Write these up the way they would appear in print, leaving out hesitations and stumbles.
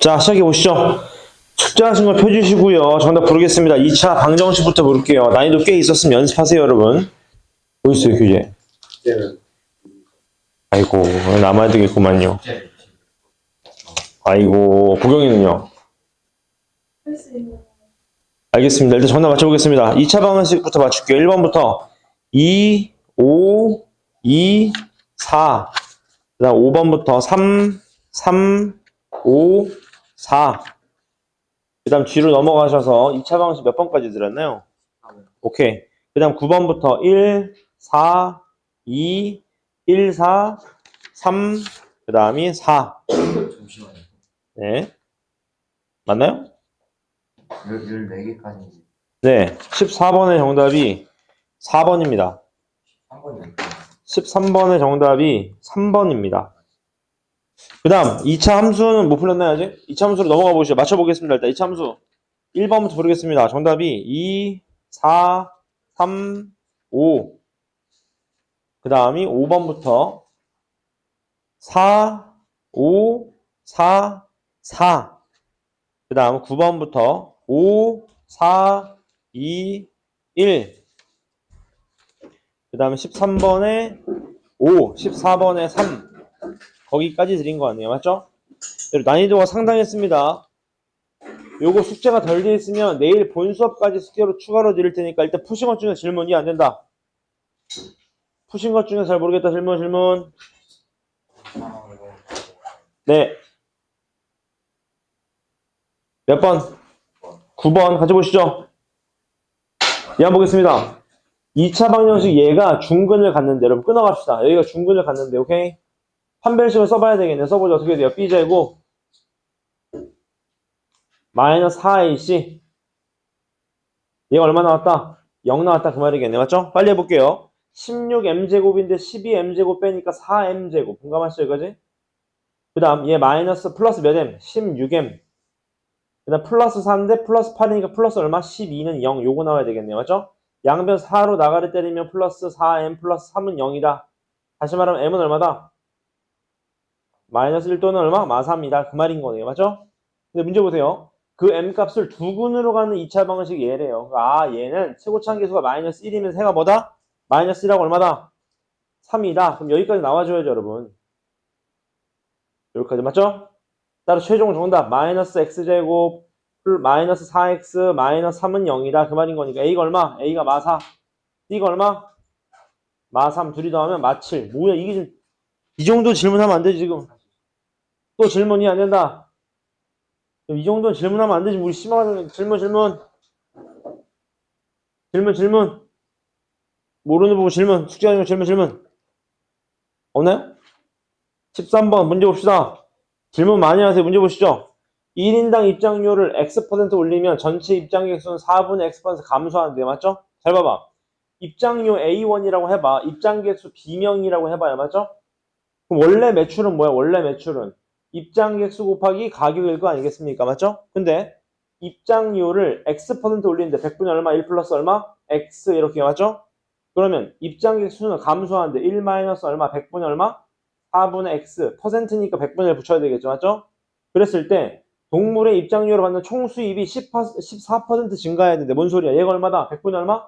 자, 시작해 보시죠. 숙제하신 거 펴주시고요. 정답 부르겠습니다. 2차 방정식부터 부를게요. 난이도 꽤 있었으면 연습하세요, 여러분. 뭐 있어요, 교재? 아이고, 남아야 되겠구만요. 아이고, 보경이는요? 알겠습니다. 일단 정답 맞춰보겠습니다. 2차 방정식부터 맞출게요. 1번부터 2, 5, 2, 4. 그 다음 5번부터 3, 3, 5, 4. 그 다음 뒤로 넘어가셔서 2차 방식 몇 번까지 들었나요? 오케이. 그 다음 9번부터 1, 4, 2, 1, 4, 3, 그 다음이 4. 잠시만요. 네. 맞나요? 14개까지 네. 14번의 정답이 4번입니다. 한 번이 13번의 정답이 3번입니다. 그 다음 2차 함수는 못 풀렸나요 아직? 2차 함수로 넘어가 보시죠. 맞춰보겠습니다. 일단 2차 함수 1번부터 부르겠습니다. 정답이 2, 4, 3, 5. 그 다음이 5번부터 4, 5, 4, 4. 그 다음 9번부터 5, 4, 2, 1. 그 다음에 13번에 5, 14번에 3. 거기까지 드린 거 같네요. 맞죠? 난이도가 상당했습니다. 요거 숙제가 덜 돼 있으면 내일 본 수업까지 숙제로 추가로 드릴 테니까 일단 푸신 것 중에 질문이 안 된다. 푸신 것 중에 잘 모르겠다. 질문. 네. 몇 번? 9번 가져보시죠. 얘 보겠습니다. 2차 방정식 얘가 중근을 갖는데 여러분 끊어갑시다. 여기가 중근을 갖는데 오케이? 판별식을 써봐야 되겠네. 써보죠. 어떻게 돼요? B제곱 마이너스 4AC 얘가 얼마 나왔다? 0 나왔다 그 말이겠네. 맞죠? 빨리 해볼게요. 16m제곱인데 12m제곱 빼니까 4m제곱. 공감하시죠 여기까지? 그 다음 얘 마이너스 플러스 몇 m? 16m. 그 다음 플러스 4인데 플러스 8이니까 플러스 얼마? 12는 0. 요거 나와야 되겠네요. 맞죠? 양변 4로 나가를 때리면 플러스 4m 플러스 3은 0이다. 다시 말하면 m은 얼마다? 마이너스 1 또는 얼마? 마3이다. 그 말인 거네요. 맞죠? 근데 문제 보세요. 그 m값을 두 근으로 가는 2차 방식이 얘래요. 아, 얘는 최고차항 계수가 마이너스 1이면 새가 뭐다? 마이너스 1하고 얼마다? 3이다. 그럼 여기까지 나와줘야죠, 여러분. 여기까지 맞죠? 따라 최종 정답 마이너스 x제곱 마이너스 4x 마이너스 3은 0이다. 그 말인 거니까 a가 얼마? a가 마4. b가 얼마? 마3 둘이 더하면 마7. 뭐야 이게 지금 이 정도 질문하면 안 되지 지금. 또 질문이 안 된다. 이 정도는 질문하면 안 되지. 우리 심하게 질문. 모르는 부분 질문. 숙제하는 거 질문. 없나요? 13번 문제 봅시다. 질문 많이 하세요. 문제 보시죠. 1인당 입장료를 X% 올리면 전체 입장객 수는 4분의 X% 감소하는데 맞죠? 잘 봐봐. 입장료 A1이라고 해봐. 입장객 수 B명이라고 해봐요. 맞죠? 그럼 원래 매출은 뭐야? 원래 매출은 입장객 수 곱하기 가격일 거 아니겠습니까? 맞죠? 근데 입장료를 X% 올리는데 100분의 얼마? 1 플러스 얼마? X 이렇게 맞죠? 그러면 입장객 수는 감소하는데 1 마이너스 얼마? 100분의 얼마? 4분의 X 퍼센트니까 100분의 1 붙여야 되겠죠. 맞죠? 그랬을 때 동물의 입장료로 받는 총 수입이 14% 증가해야 되는데 뭔 소리야? 얘가 얼마다? 100분의 얼마?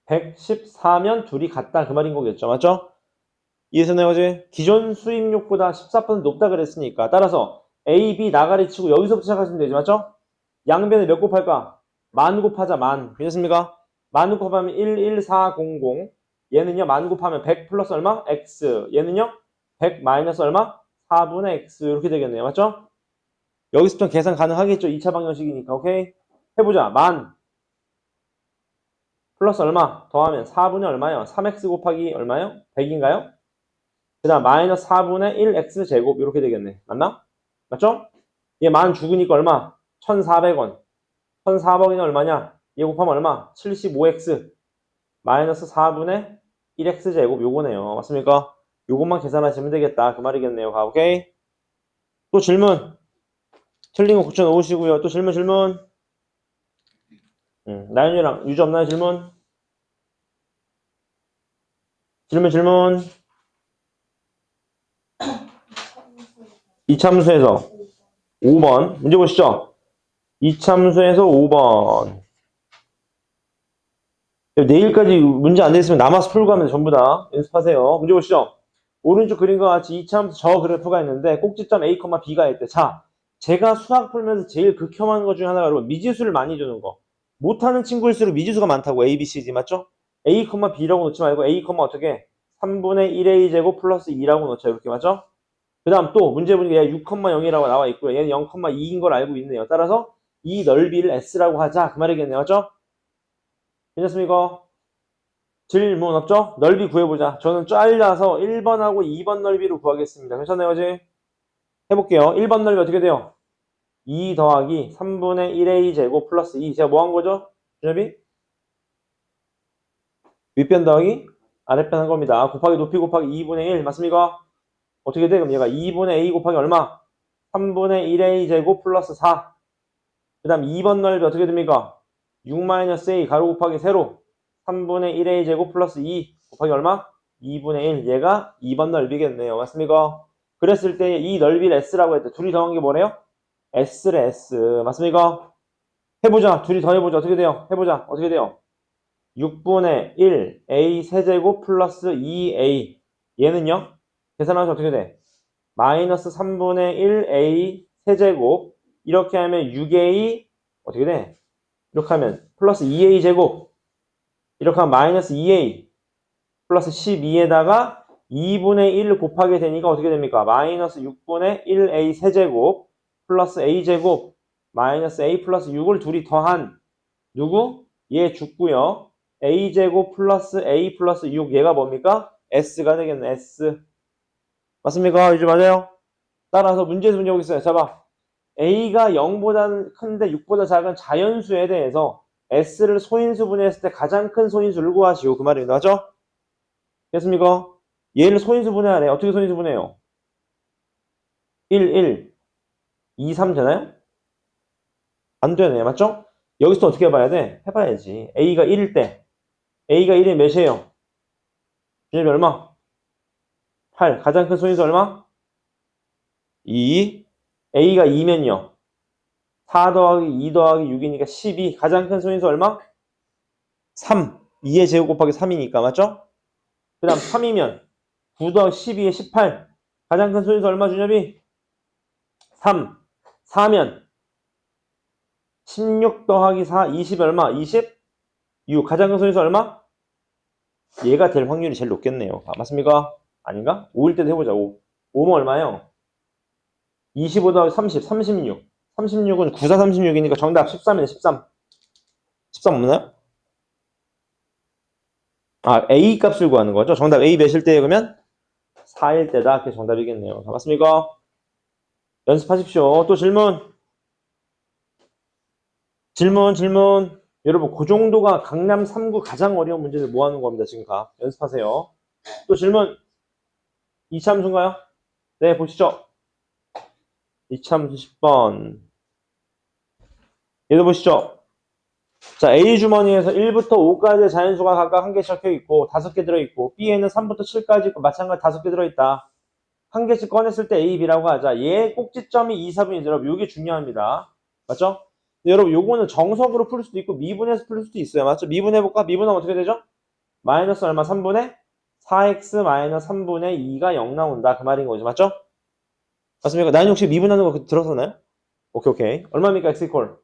114면 둘이 같다 그 말인 거겠죠. 맞죠? 이해했나요? 어제? 기존 수입력보다 14% 높다 그랬으니까 따라서 A, B 나가리 치고 여기서부터 시작하시면 되죠. 맞죠? 양변에 몇 곱할까? 만 곱하자 만. 괜찮습니까? 만 곱하면 11400 얘는요 만 곱하면 100 플러스 얼마? X 얘는요 100 마이너스 얼마? 4분의 X 이렇게 되겠네요. 맞죠? 여기서부터 계산 가능하겠죠? 2차 방정식이니까. 오케이? 해보자. 만 플러스 얼마? 더하면 4분의 얼마요? 3X 곱하기 얼마요? 100인가요? 그 다음 마이너스 4분의 1X 제곱 이렇게 되겠네. 맞나? 맞죠? 얘 만 죽으니까 얼마? 1,400원. 1,400원이 얼마냐? 얘 곱하면 얼마? 75X 마이너스 4분의 1X 제곱 요거네요. 맞습니까? 요것만 계산하시면 되겠다. 그 말이겠네요. 가, 오케이? 또 질문. 틀린 거 고쳐 놓으시고요. 또 질문. 나연이랑 유주 없나요? 질문. 이참수에서 5번. 문제 보시죠. 이참수에서 5번. 내일까지 문제 안 되겠으면 남아서 풀고 하면 전부 다 연습하세요. 문제 보시죠. 오른쪽 그림과 같이 이참수 저 그래프가 있는데 꼭지점 A, B가 있대. 자, 제가 수학 풀면서 제일 극혐하는 것 중에 하나가 바로 미지수를 많이 주는 거. 못하는 친구일수록 미지수가 많다고. A, B, C, D 맞죠? A, B라고 놓지 말고 A, 어떻게? 3분의 1A 제곱 플러스 2라고 놓죠. 이렇게 맞죠? 그 다음 또 문제 보니까 얘 6,0이라고 나와 있고요. 얘는 0,2인 걸 알고 있네요. 따라서 이 넓이를 S라고 하자. 그 말이겠네요. 맞죠? 괜찮습니까? 질문 없죠? 넓이 구해보자. 저는 잘라서 1번하고 2번 넓이로 구하겠습니다. 괜찮나요, 어제? 해볼게요. 1번 넓이 어떻게 돼요? 2 더하기 3분의 1A 제곱 플러스 2. 제가 뭐 한 거죠? 준엽이? 윗변 더하기 아랫변 한 겁니다. 곱하기 높이 곱하기 2분의 1. 맞습니까? 어떻게 돼? 그럼 얘가 2분의 A 곱하기 얼마? 3분의 1A 제곱 플러스 4. 그 다음 2번 넓이 어떻게 됩니까? 6-A 가로 곱하기 세로 3분의 1A 제곱 플러스 2 곱하기 얼마? 2분의 1. 얘가 2번 넓이겠네요. 맞습니까? 그랬을 때 이 넓이를 S라고 했대. 둘이 더한 게 뭐래요? S래 S. 맞습니까? 해보자. 둘이 더해보자. 어떻게 돼요? 해보자. 어떻게 돼요? 6분의 1 A 세제곱 플러스 2A. 얘는요? 계산하면 어떻게 돼? 마이너스 3분의 1 A 세제곱. 이렇게 하면 6A 어떻게 돼? 이렇게 하면 플러스 2A 제곱. 이렇게 하면 마이너스 2A 플러스 12에다가 2분의 1 곱하게 되니까 어떻게 됩니까? 마이너스 6분의 1A 세제곱 플러스 A제곱 마이너스 A 플러스 6을 둘이 더한 누구? 얘 죽고요. A제곱 플러스 A 플러스 6 얘가 뭡니까? S가 되겠네. S. 맞습니까? 이제 맞아요? 따라서 문제에서 문제 보겠어요. 잡아. A가 0보다 큰데 6보다 작은 자연수에 대해서 S를 소인수 분해했을 때 가장 큰 소인수를 구하시오. 그 말입니다. 맞죠? 됐습니까? 얘를 소인수 분해하래. 어떻게 소인수 분해해요? 1, 1, 2, 3 되나요? 안 되네. 맞죠? 여기서 어떻게 해봐야 돼? 해봐야지. A가 1일 때. A가 1이 몇이에요? 준엽이 얼마? 8. 가장 큰 소인수 얼마? 2. A가 2면요. 4 더하기 2 더하기 6이니까 12. 가장 큰 소인수 얼마? 3. 2의 제곱 곱하기 3이니까. 맞죠? 그 다음 3이면 9 더하기 12에 18. 가장 큰 소인수 얼마 준엽이? 3. 4면 16 더하기 4, 20 얼마? 20? 6. 가장 큰 소인수 얼마? 얘가 될 확률이 제일 높겠네요. 아, 맞습니까? 아닌가? 5일 때도 해보자. 5. 5면 얼마예요? 25 더하기 30, 36. 36은 9, 4, 36이니까 정답 13이네, 13. 13 없나요? 아, A 값을 구하는 거죠. 정답 A 몇일 때에 그러면 4일 때다. 그게 정답이겠네요. 다 맞습니까? 연습하십시오. 또 질문. 질문. 여러분, 그 정도가 강남 3구 가장 어려운 문제를 모아놓은 겁니다. 지금 가. 연습하세요. 또 질문. 이참수인가요? 네, 보시죠. 이참수 10번. 얘도 보시죠. 자, A 주머니에서 1부터 5까지의 자연수가 각각 한 개씩 적혀 있고 5개 들어있고 B에는 3부터 7까지 있고 마찬가지 5개 들어있다. 한 개씩 꺼냈을 때 A, B라고 하자. 얘 꼭지점이 2, 4분이죠. 여러분, 이게 중요합니다. 맞죠? 여러분, 요거는 정석으로 풀 수도 있고 미분해서 풀 수도 있어요. 맞죠? 미분해볼까? 미분하면 어떻게 되죠? 마이너스 얼마? 3분의 4x 마이너스 3분의 2가 0 나온다. 그 말인 거죠. 맞죠? 맞습니까? 나인 혹시 미분하는 거 들었었나요? 오케이. 얼마입니까? x 이퀄.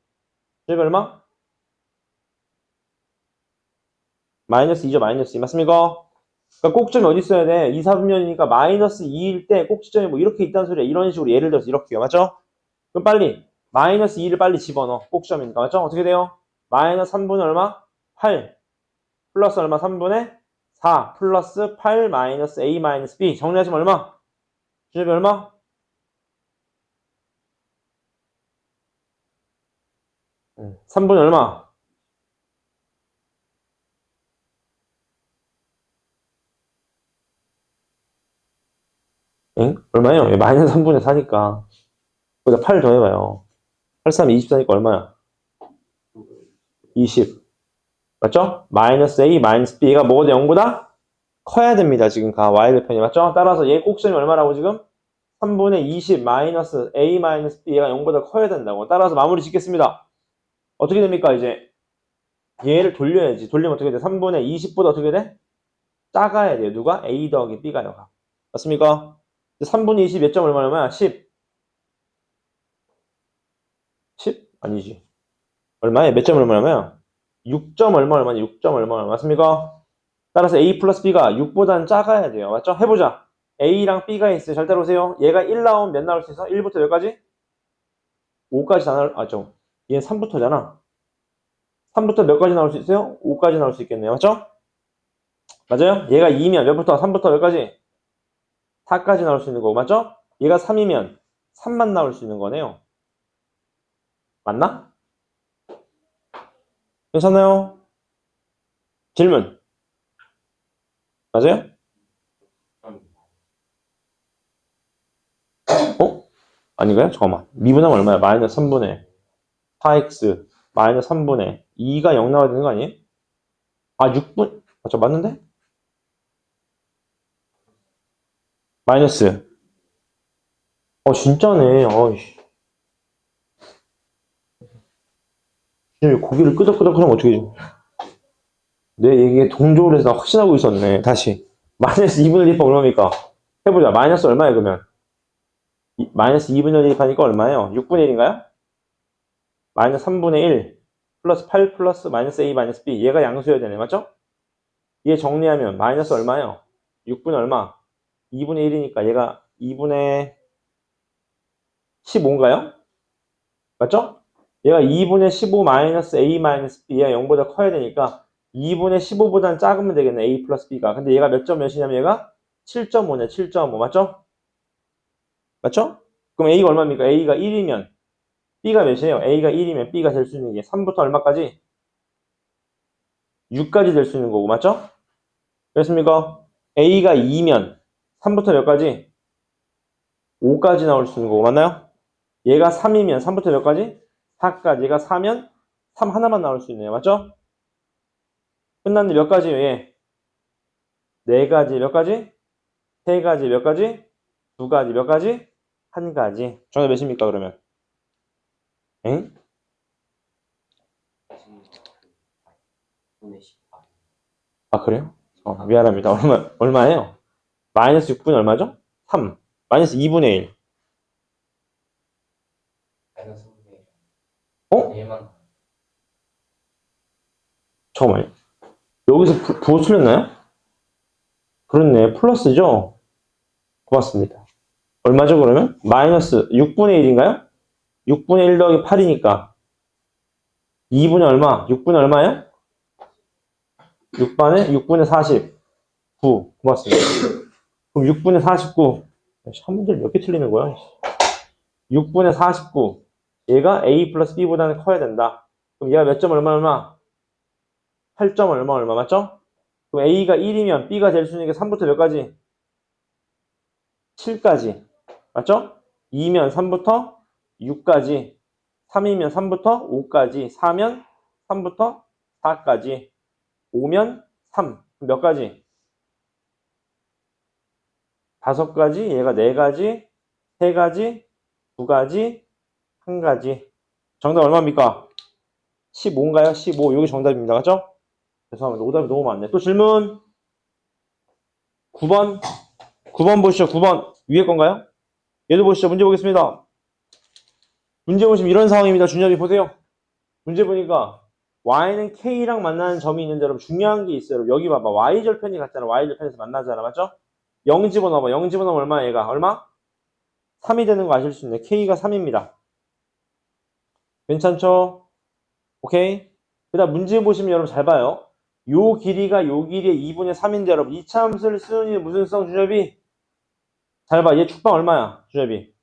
저희가 얼마? 마이너스 2죠. 마이너스 2. 맞습니까? 그러니까 꼭지점이 어디 있어야 돼? 2, 4분면이니까 마이너스 2일 때 꼭지점이 뭐 이렇게 있다는 소리야. 이런 식으로 예를 들어서 이렇게요. 맞죠? 그럼 빨리 마이너스 2를 빨리 집어넣어. 꼭지점이니까. 맞죠? 어떻게 돼요? 마이너스 3분의 얼마? 8 플러스 얼마? 3분의 4 플러스 8 마이너스 A 마이너스 B. 정리하시면 얼마? 준엽이 얼마? 응. 3분의 얼마? 응? 얼마예요? 마이너스 3분의 4니까. 거기다 8 더해봐요. 8, 3, 24니까 얼마야? 20. 맞죠? 마이너스 A, 마이너스 B가 뭐보다 0보다 커야 됩니다. 지금 가 Y좌편이. 맞죠? 따라서 얘 꼭지점이 얼마라고 지금? 3분의 20 마이너스 a 마이너스 b 얘가 0보다 커야 된다고. 따라서 마무리 짓겠습니다. 어떻게 됩니까? 이제 얘를 돌려야지. 돌리면 어떻게 돼? 3분의 20보다 어떻게 돼? 작아야 돼요. 누가? a 더하기 b가요. 맞습니까? 3분의 20 몇 점 얼마냐면 10 아니지. 얼마에? 몇 점 얼마냐면 6점 얼마냐? 6점 얼마냐? 맞습니까? 따라서 a 플러스 b가 6보다는 작아야 돼요. 맞죠? 해보자. a랑 b가 있어요. 잘 따라오세요. 얘가 1 나오면 몇 나올 수 있어? 1부터 몇 가지? 5까지 다 나올, 얘는 3부터잖아. 3부터 몇 가지 나올 수 있어요? 5까지 나올 수 있겠네요. 맞죠? 맞아요? 얘가 2면 몇부터? 3부터 몇 가지? 4까지 나올 수 있는 거고. 맞죠? 얘가 3이면 3만 나올 수 있는 거네요. 맞나? 괜찮나요? 질문. 맞아요? 아닌가요? 잠깐만. 미분하면 얼마야? 마이너스 3분의 4x 마이너스 3분의 2가 0 나와야 되는 거 아니에요? 6분? 맞는데? 마이너스. 진짜네. 어이씨. 고기를 끄덕끄덕 하면 어떻게 해? 내 얘기에 동조를 해서 확신하고 있었네. 다시. 마이너스 2분의 1파 얼마입니까? 해보자. 마이너스 얼마야, 그러면? 마이너스 2분의 1 하니까 얼마예요? 6분의 1인가요? 마이너스 3분의 1 플러스 8 플러스 마이너스 a 마이너스 b 얘가 양수여야 되네. 맞죠? 얘 정리하면 마이너스 얼마예요? 6분의 얼마? 2분의 1이니까 얘가 2분의 15인가요? 맞죠? 얘가 2분의 15 마이너스 a 마이너스 b가 0보다 커야 되니까 2분의 15보다는 작으면 되겠네. a 플러스 b가. 근데 얘가 몇 점 몇이냐면 얘가 7.5네. 7.5 맞죠? 맞죠? 그럼 a가 얼마입니까? a가 1이면 b가 몇이에요? a가 1이면 b가 될 수 있는 게 3부터 얼마까지? 6까지 될 수 있는 거고 맞죠? 그렇습니까? a가 2면 3부터 몇 가지? 5까지 나올 수 있는 거고 맞나요? 얘가 3이면 3부터 몇 가지? 4까지. 얘가 4면 3 하나만 나올 수 있네요. 맞죠? 끝났는데 몇 가지예요? 얘? 4가지. 몇 가지? 3가지. 몇 가지? 2가지. 몇 가지? 1가지. 정답 몇입니까 그러면? 엥? 그래요? 미안합니다. 얼마예요? 마이너스 6분의 얼마죠? 3. 마이너스 2분의 1. 잠깐만요. 여기서 부호 틀렸나요? 그렇네. 플러스죠? 고맙습니다. 얼마죠 그러면? 마이너스 6분의 1인가요? 6분의 1 더하기 8이니까 2분의 얼마? 6분의 얼마예요? 6분의 49. 고맙습니다. 그럼 6분의 49. 한 문제를 몇 개 틀리는 거야? 6분의 49. 얘가 a 플러스 b보다는 커야 된다. 그럼 얘가 몇 점 얼마? 8점 얼마 맞죠? 그럼 a가 1이면 b가 될 수 있는 게 3부터 몇 가지? 7까지. 맞죠? 2면 3부터 6까지. 3이면 3부터 5까지. 4면 3부터 4까지. 5면 3. 몇 가지? 5가지. 얘가 4가지. 3가지. 2가지. 1가지. 정답 얼마입니까? 15인가요? 15. 여기 정답입니다. 맞죠? 죄송합니다. 오답이 너무 많네. 또 질문. 9번. 9번 보시죠. 9번. 위에 건가요? 얘도 보시죠. 문제 보겠습니다. 문제 보시면 이런 상황입니다. 준엽이 보세요. 문제 보니까 y는 k랑 만나는 점이 있는데 여러분 중요한 게 있어요. 여러분. 여기 봐봐. y절편이 같잖아. y절편에서 만나잖아. 맞죠? 0 집어넣어봐. 0 집어넣으면 얼마야 얘가? 얼마? 3이 되는 거 아실 수 있네. k가 3입니다. 괜찮죠? 오케이? 그 다음 문제 보시면 여러분 잘 봐요. 요 길이가 요 길이의 2분의 3인데 여러분 이차함수를 쓰는 무슨 성 준엽이? 잘 봐. 얘 축방 얼마야? 준엽이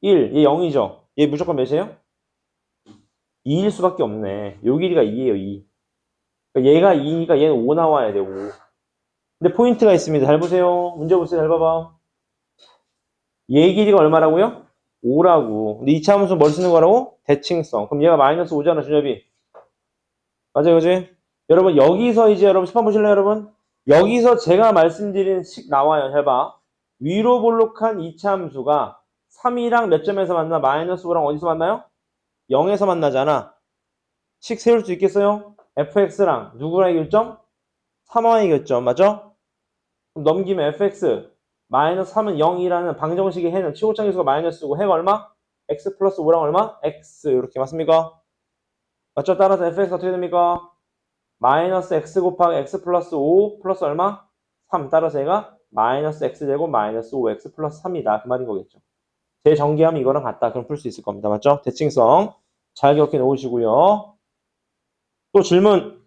1. 얘 0이죠? 얘 무조건 몇이에요? 2일 수밖에 없네. 요 길이가 2예요 2. 그러니까 얘가 2니까 얘는 5 나와야 돼 5. 근데 포인트가 있습니다. 잘 보세요. 문제 보세요. 잘 봐봐. 얘 길이가 얼마라고요? 5라고. 근데 이차함수 뭘 쓰는 거라고? 대칭성. 그럼 얘가 마이너스 5잖아 준엽이. 맞아요 그지? 여러분 여기서 이제 여러분 10번 보실래요 여러분? 여기서 제가 말씀드린 식 나와요. 잘 봐. 위로 볼록한 이차 함수가 3이랑 몇 점에서 만나? 마이너스 5랑 어디서 만나요? 0에서 만나잖아. 식 세울 수 있겠어요? fx랑 누구랑 이결점? 3와의 결점, 맞죠? 그럼 넘기면 fx 마이너스 3은 0이라는 방정식의 해는 치고창 계수가 마이너스고 해가 얼마? x 플러스 5랑 얼마? x 이렇게 맞습니까? 맞죠? 따라서 fx가 어떻게 됩니까? 마이너스 x 곱하기 x 플러스 5 플러스 얼마? 3. 따라서 얘가 마이너스 x제곱 마이너스 5x 플러스 3이다. 그 말인 거겠죠. 제 전개하면 이거랑 같다. 그럼 풀 수 있을 겁니다. 맞죠? 대칭성 잘 기억해 놓으시고요. 또 질문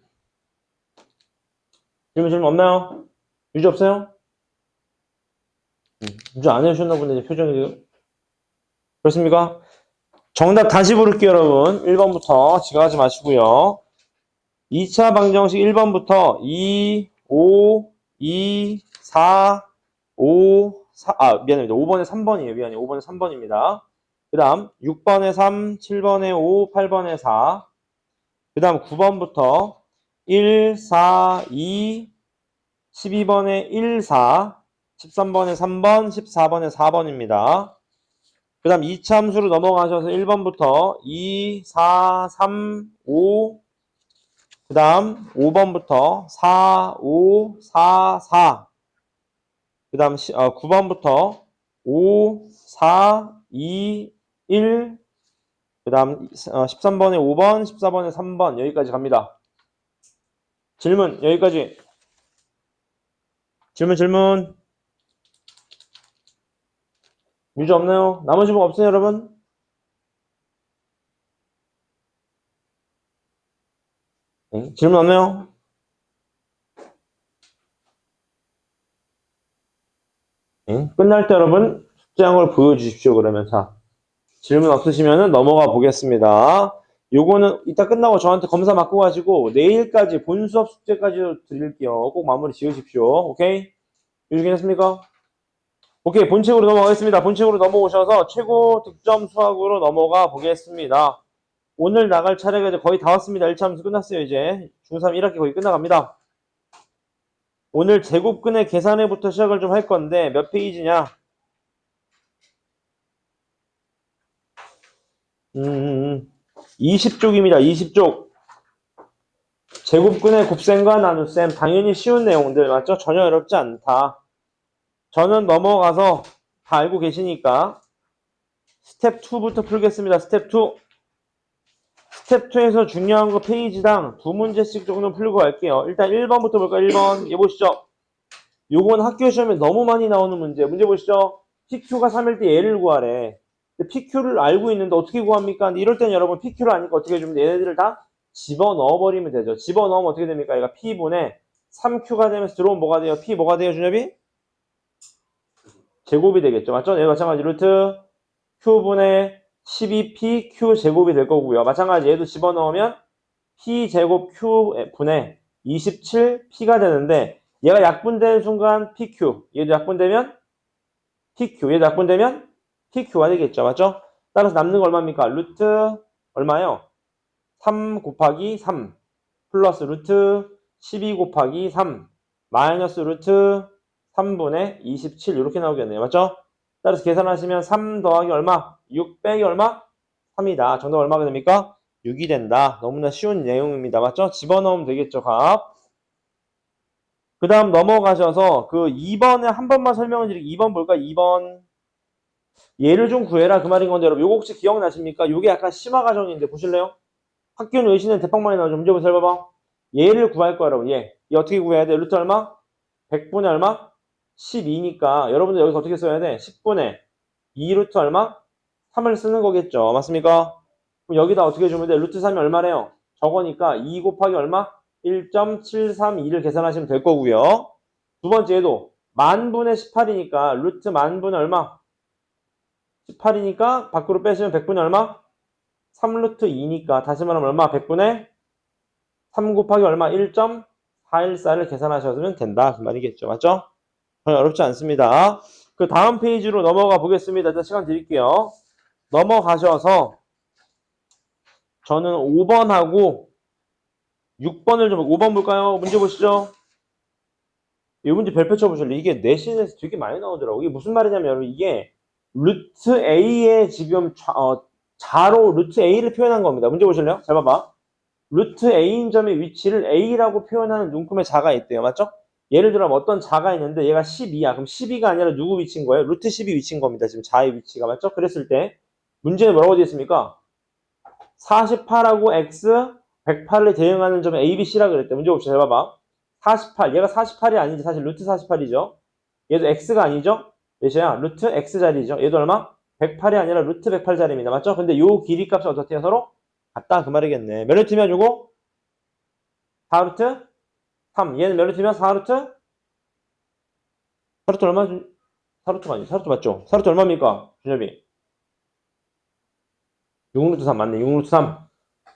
없나요? 유지 없어요? 유지 안 해주셨나 보네. 표정이. 그렇습니까? 정답 다시 부를게요, 여러분. 1번부터 지각하지 마시고요. 2차 방정식 1번부터 2, 5, 2, 4, 5, 4, 미안합니다. 5번에 3번이에요. 미안해요. 5번에 3번입니다. 그 다음 6번에 3, 7번에 5, 8번에 4. 그 다음 9번부터 1, 4, 2, 12번에 1, 4, 13번에 3번, 14번에 4번입니다. 그 다음 2차 함수로 넘어가셔서 1번부터 2, 4, 3, 5, 그 다음 5번부터 4, 5, 4, 4. 그 다음 9번부터 5, 4, 2, 1. 그 다음 13번에 5번, 14번에 3번. 여기까지 갑니다. 질문 여기까지. 질문. 유지 없나요? 나머지 뭐 없어요, 여러분? 네, 질문 없나요? 네, 끝날 때 여러분 숙제한 걸 보여주십시오. 그러면 자 질문 없으시면 넘어가 보겠습니다. 요거는 이따 끝나고 저한테 검사 맡고 가지고 내일까지 본 수업 숙제까지 드릴게요. 꼭 마무리 지으십시오. 오케이? 유지 괜찮습니까? 오케이, 본칙으로 넘어가겠습니다. 본칙으로 넘어오셔서 최고 득점 수학으로 넘어가 보겠습니다. 오늘 나갈 차례가 이제 거의 다 왔습니다. 1차 함수 끝났어요. 이제 중3 1학기 거의 끝나갑니다. 오늘 제곱근의 계산해부터 시작을 좀 할 건데 몇 페이지냐? 20쪽입니다. 20쪽. 제곱근의 곱셈과 나눗셈 당연히 쉬운 내용들 맞죠? 전혀 어렵지 않다. 저는 넘어가서 다 알고 계시니까 스텝 2부터 풀겠습니다. 스텝 2. 스텝 2에서 중요한 거 페이지당 두 문제씩 정도 풀고 갈게요. 일단 1번부터 볼까요? 1번. 얘 보시죠. 요건 학교 시험에 너무 많이 나오는 문제. 문제 보시죠. PQ가 3일 때 얘를 구하래. 근데 PQ를 알고 있는데 어떻게 구합니까? 근데 이럴 땐 여러분 PQ를 아니까 어떻게 해주면 돼? 얘네들을 다 집어넣어버리면 되죠. 집어넣으면 어떻게 됩니까? 얘가 P분의 3Q가 되면서 들어오면 뭐가 돼요? P 뭐가 돼요, 준엽이? 제곱이 되겠죠. 맞죠? 얘 마찬가지 루트 Q분의 12P Q 제곱이 될 거고요. 마찬가지 얘도 집어넣으면 P 제곱 Q분의 27P가 되는데 얘가 약분되는 순간 PQ, 얘도 약분되면 PQ, 얘도 약분되면 PQ가 되겠죠. 맞죠? 따라서 남는 거 얼마입니까? 루트 얼마요? 3 곱하기 3 플러스 루트 12 곱하기 3 마이너스 루트 3분의 27 이렇게 나오겠네요. 맞죠? 따라서 계산하시면 3 더하기 얼마? 6 빼기 얼마? 3이다. 정답 얼마가 됩니까? 6이 된다. 너무나 쉬운 내용입니다. 맞죠? 집어넣으면 되겠죠. 값. 그 다음 넘어가셔서 그 2번에 한 번만 설명을 드릴게요. 2번 볼까요? 2번. 얘를 좀 구해라. 그 말인 건데 여러분 요거 혹시 기억나십니까? 요게 약간 심화 과정인데 보실래요? 학교는 외시는 대빵 많이 나오죠. 문제 보세요. 봐봐. 얘를 구할 거야 여러분. 얘 어떻게 구해야 돼? 루트 얼마? 100분의 얼마? 12니까 여러분들 여기서 어떻게 써야 돼? 10분의 2루트 얼마? 3을 쓰는 거겠죠. 맞습니까? 그럼 여기다 어떻게 주면 돼? 루트 3이 얼마래요? 저거니까 2 곱하기 얼마? 1.732를 계산하시면 될 거고요. 두 번째에도 만분의 18이니까 루트 만분의 얼마? 18이니까 밖으로 빼시면 100분의 얼마? 3루트 2니까 다시 말하면 얼마? 100분의 3 곱하기 얼마? 1.414를 계산하셔도 된다. 그 말이겠죠. 맞죠? 전혀 어렵지 않습니다. 그 다음 페이지로 넘어가 보겠습니다. 일단 시간 드릴게요. 넘어가셔서 저는 5번하고 6번을 좀 5번 볼까요? 문제 보시죠. 이 문제 별표 쳐보실래? 이게 내신에서 되게 많이 나오더라고. 이게 무슨 말이냐면 여러분 이게 루트 A의 지금 자로 루트 A를 표현한 겁니다. 문제 보실래요? 잘 봐봐. 루트 A인 점의 위치를 A라고 표현하는 눈금의 자가 있대요. 맞죠? 예를 들어 어떤 자가 있는데 얘가 12야. 그럼 12가 아니라 누구 위치인 거예요? 루트 12 위치인 겁니다. 지금 자의 위치가. 맞죠? 그랬을 때 문제는 뭐라고 되어 있습니까? 48하고 X, 108을 대응하는 점의 A, B, C라 그랬대. 문제 봅시다. 잘 봐봐. 48. 얘가 48이 아니지. 사실 루트 48이죠. 얘도 X가 아니죠? 몇이야? 루트 X 자리죠. 얘도 얼마? 108이 아니라 루트 108 자리입니다. 맞죠? 근데 요 길이 값이 어떻게 해요? 서로? 같다. 그 말이겠네. 몇 루트면 요거? 4루트? 3. 얘는 몇 루트면 4루트? 4루트 얼마? 4루트가 아니지. 4루트 맞죠? 4루트 얼마입니까? 준엽이. 6루트 3 맞네. 6루트 3.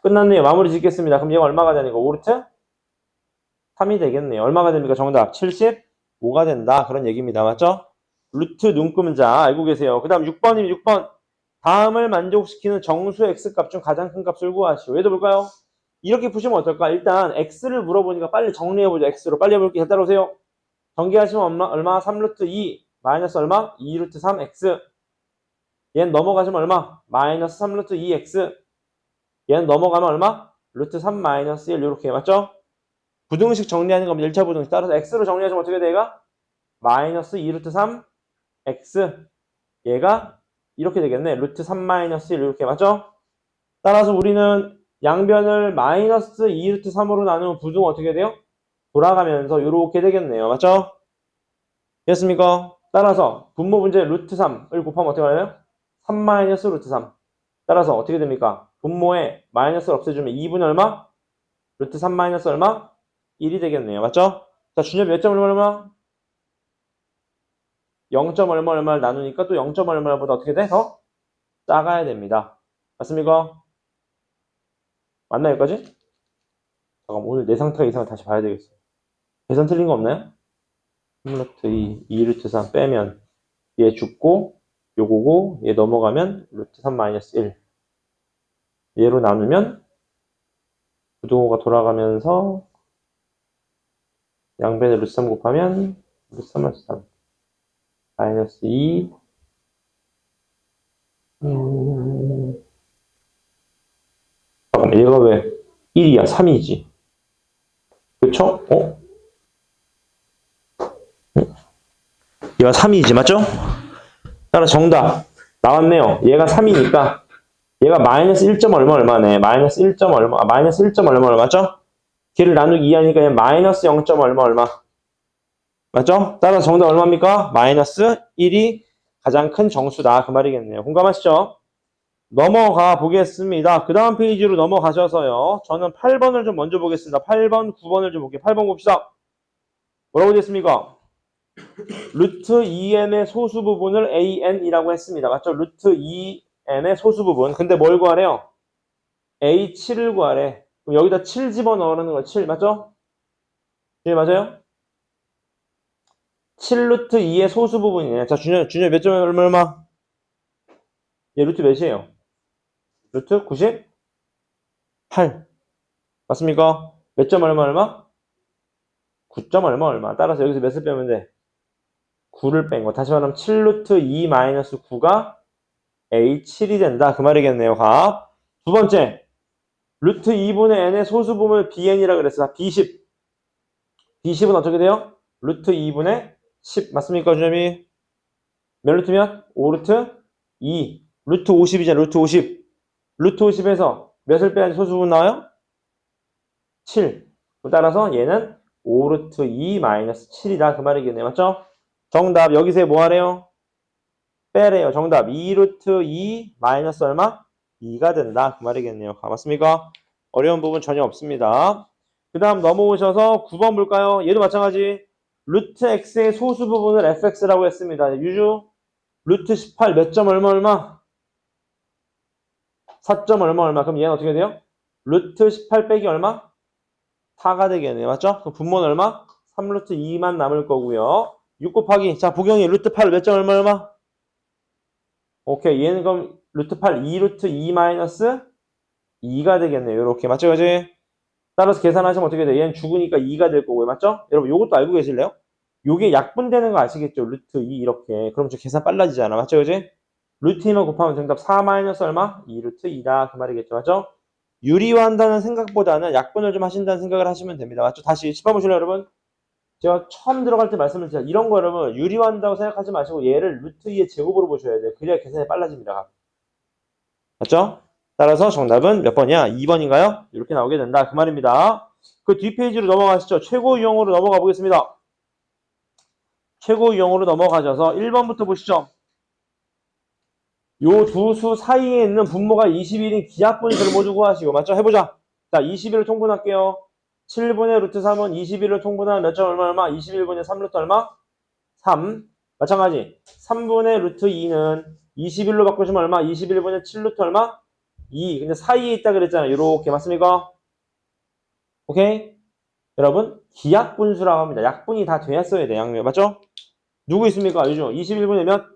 끝났네요. 마무리 짓겠습니다. 그럼 얘가 얼마가 되는 거? 5루트? 3이 되겠네요. 얼마가 됩니까? 정답 75가 된다. 그런 얘기입니다. 맞죠? 루트 눈금자 알고 계세요. 그 다음 6번이면 6번. 다음을 만족시키는 정수 x값 중 가장 큰 값을 구하시오. 얘도 볼까요? 이렇게 푸시면 어떨까? 일단 x를 물어보니까 빨리 정리해보자. x로 빨리 해볼게요. 따라오세요. 전개하시면 얼마? 3루트 2 마이너스 얼마? 2루트 3x. 얘는 넘어가시면 얼마? 마이너스 3루트 2x. 얘는 넘어가면 얼마? 루트 3 마이너스 1 이렇게 맞죠? 부등식 정리하는 겁니다. 1차 부등식. 따라서 x로 정리하시면 어떻게 돼? 얘가? 마이너스 2루트 3 x. 얘가 이렇게 되겠네. 루트 3 마이너스 1 이렇게 맞죠? 따라서 우리는 양변을 마이너스 2루트 3으로 나누면 부등은 어떻게 돼요? 돌아가면서 이렇게 되겠네요. 맞죠? 됐습니까? 따라서 분모 분제 루트 3을 곱하면 어떻게 되나요? 3 마이너스 루트 3. 따라서 어떻게 됩니까? 분모에 마이너스를 없애주면 2분의 얼마? 루트 3 마이너스 얼마? 1이 되겠네요. 맞죠? 자, 준엽 몇 점 얼마? 0점 얼마를 나누니까 또 0점 얼마보다 어떻게 돼? 더 작아야 됩니다. 맞습니까? 맞나요, 여기까지? 잠깐 오늘 내 상태가 이상을 다시 봐야 되겠어. 계산 틀린 거 없나요? 3루트 2, 2루트 3 빼면 얘 죽고 요거고 얘 넘어가면 루트 3 마이너스 1 얘로 나누면 부등호가 돌아가면서 양변에 루트 3 곱하면 루트 3 마이너스 3 마이너스 2 잠깐만 얘가 왜 1이야 3이지 그쵸? 얘가 3이지 맞죠? 따라 정답 나왔네요. 얘가 3이니까 얘가 마이너스 1점 얼마네. 마이너스 1점 마이너스 1점 얼마 맞죠? 걔를 나누기 2하니까 얘 마이너스 0점 얼마 맞죠? 따라서 정답 얼마입니까? 마이너스 1이 가장 큰 정수다. 그 말이겠네요. 공감하시죠? 넘어가 보겠습니다. 그 다음 페이지로 넘어가셔서요. 저는 8번을 좀 먼저 보겠습니다. 8번, 9번을 좀 볼게요. 8번 봅시다. 뭐라고 됐습니까? 루트 2n의 소수 부분을 an이라고 했습니다. 맞죠? 루트 2n의 소수 부분. 근데 뭘 구하래요? a7을 구하래. 그럼 여기다 7 집어넣으라는 거예요. 7 맞죠? 네, 맞아요? 7루트 2의 소수 부분이네. 자, 준열 몇 점 얼마? 얘 루트 몇이에요? 루트 98. 맞습니까? 몇 점 얼마? 9점 얼마. 따라서 여기서 몇을 빼면 돼? 9를 뺀 거. 다시 말하면 7루트 2 마이너스 9가 A7이 된다. 그 말이겠네요. 값. 두 번째. 루트 2분의 n의 소수 부분을 bn이라 그랬어. B10. B10은 어떻게 돼요? 루트 2분의 10. 맞습니까, 준엽이? 몇 루트면? 5루트 2. 루트 50이잖아. 루트 50. 루트 50에서 몇을 빼야지 소수 부분 나와요? 7. 따라서 얘는 5루트 2 마이너스 7이다. 그 말이겠네요. 맞죠? 정답 여기서 뭐 하래요? 빼래요. 정답 2루트 2 마이너스 얼마? 2가 된다. 그 말이겠네요. 맞습니까? 어려운 부분 전혀 없습니다. 그 다음 넘어오셔서 9번 볼까요? 얘도 마찬가지. 루트 x의 소수 부분을 fx라고 했습니다. 유주 루트 18 몇 점 얼마? 4점 얼마? 그럼 얘는 어떻게 돼요? 루트 18 빼기 얼마? 4가 되겠네요. 맞죠? 그럼 분모는 얼마? 3루트 2만 남을 거고요. 6 곱하기 자 보경이 루트 8 몇 점 얼마? 오케이 얘는 그럼 루트 8 2루트 2 마이너스 2가 되겠네요. 이렇게 맞죠? 그지? 따라서 계산하시면 어떻게 돼? 얘는 죽으니까 2가 될 거고요. 맞죠? 여러분 이것도 알고 계실래요? 요게 약분되는 거 아시겠죠? 루트 2 이렇게. 그럼 저 계산 빨라지잖아. 맞죠? 그지? 루트 2만 곱하면 정답 4 마이너스 얼마? 2 루트 2다. 그 말이겠죠. 맞죠? 유리화한다는 생각보다는 약분을 좀 하신다는 생각을 하시면 됩니다. 맞죠? 다시 10번 보실래요, 여러분? 제가 처음 들어갈 때 말씀을 드렸죠. 이런 거 여러분 유리화한다고 생각하지 마시고 얘를 루트 2의 제곱으로 보셔야 돼요. 그래야 계산이 빨라집니다. 맞죠? 따라서 정답은 몇 번이야? 2번인가요? 이렇게 나오게 된다. 그 말입니다. 그 뒷페이지로 넘어가시죠. 최고 유형으로 넘어가 보겠습니다. 최고 유형으로 넘어가셔서 1번부터 보시죠. 요 두 수 사이에 있는 분모가 21인 기하분수를 모두 구하시고 맞죠? 해보자. 자, 21을 통분할게요. 7분의 루트 3은 21을 통분하면 몇 점 얼마? 21분의 3 루트 얼마? 3. 마찬가지. 3분의 루트 2는 21로 바꾸시면 얼마? 21분의 7 루트 얼마? 2. 근데 사이에 있다 그랬잖아요. 요렇게 맞습니까? 오케이? 여러분, 기하분수라고 합니다. 약분이 다 돼야 써야 돼, 양면. 맞죠? 누구 있습니까? 요즘 21분의 몇?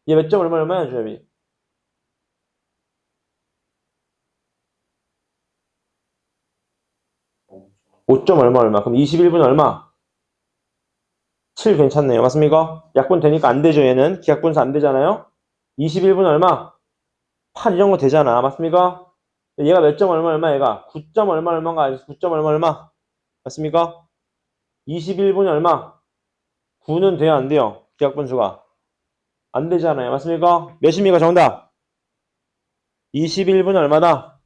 얘 몇 점 얼마야, 주엽이? 5점 얼마? 그럼 21분 얼마? 7 괜찮네요. 맞습니까? 약분 되니까 안 되죠, 얘는. 기하분수 안 되잖아요? 21분 얼마? 8 이런 거 되잖아. 맞습니까? 얘가 몇 점 얼마 얘가? 9점 얼마인가? 9점 얼마? 맞습니까? 21분이 얼마? 9는 돼요, 안 돼요? 기하분수가. 안 되잖아요. 맞습니까? 몇입니까, 정답? 21분 얼마다?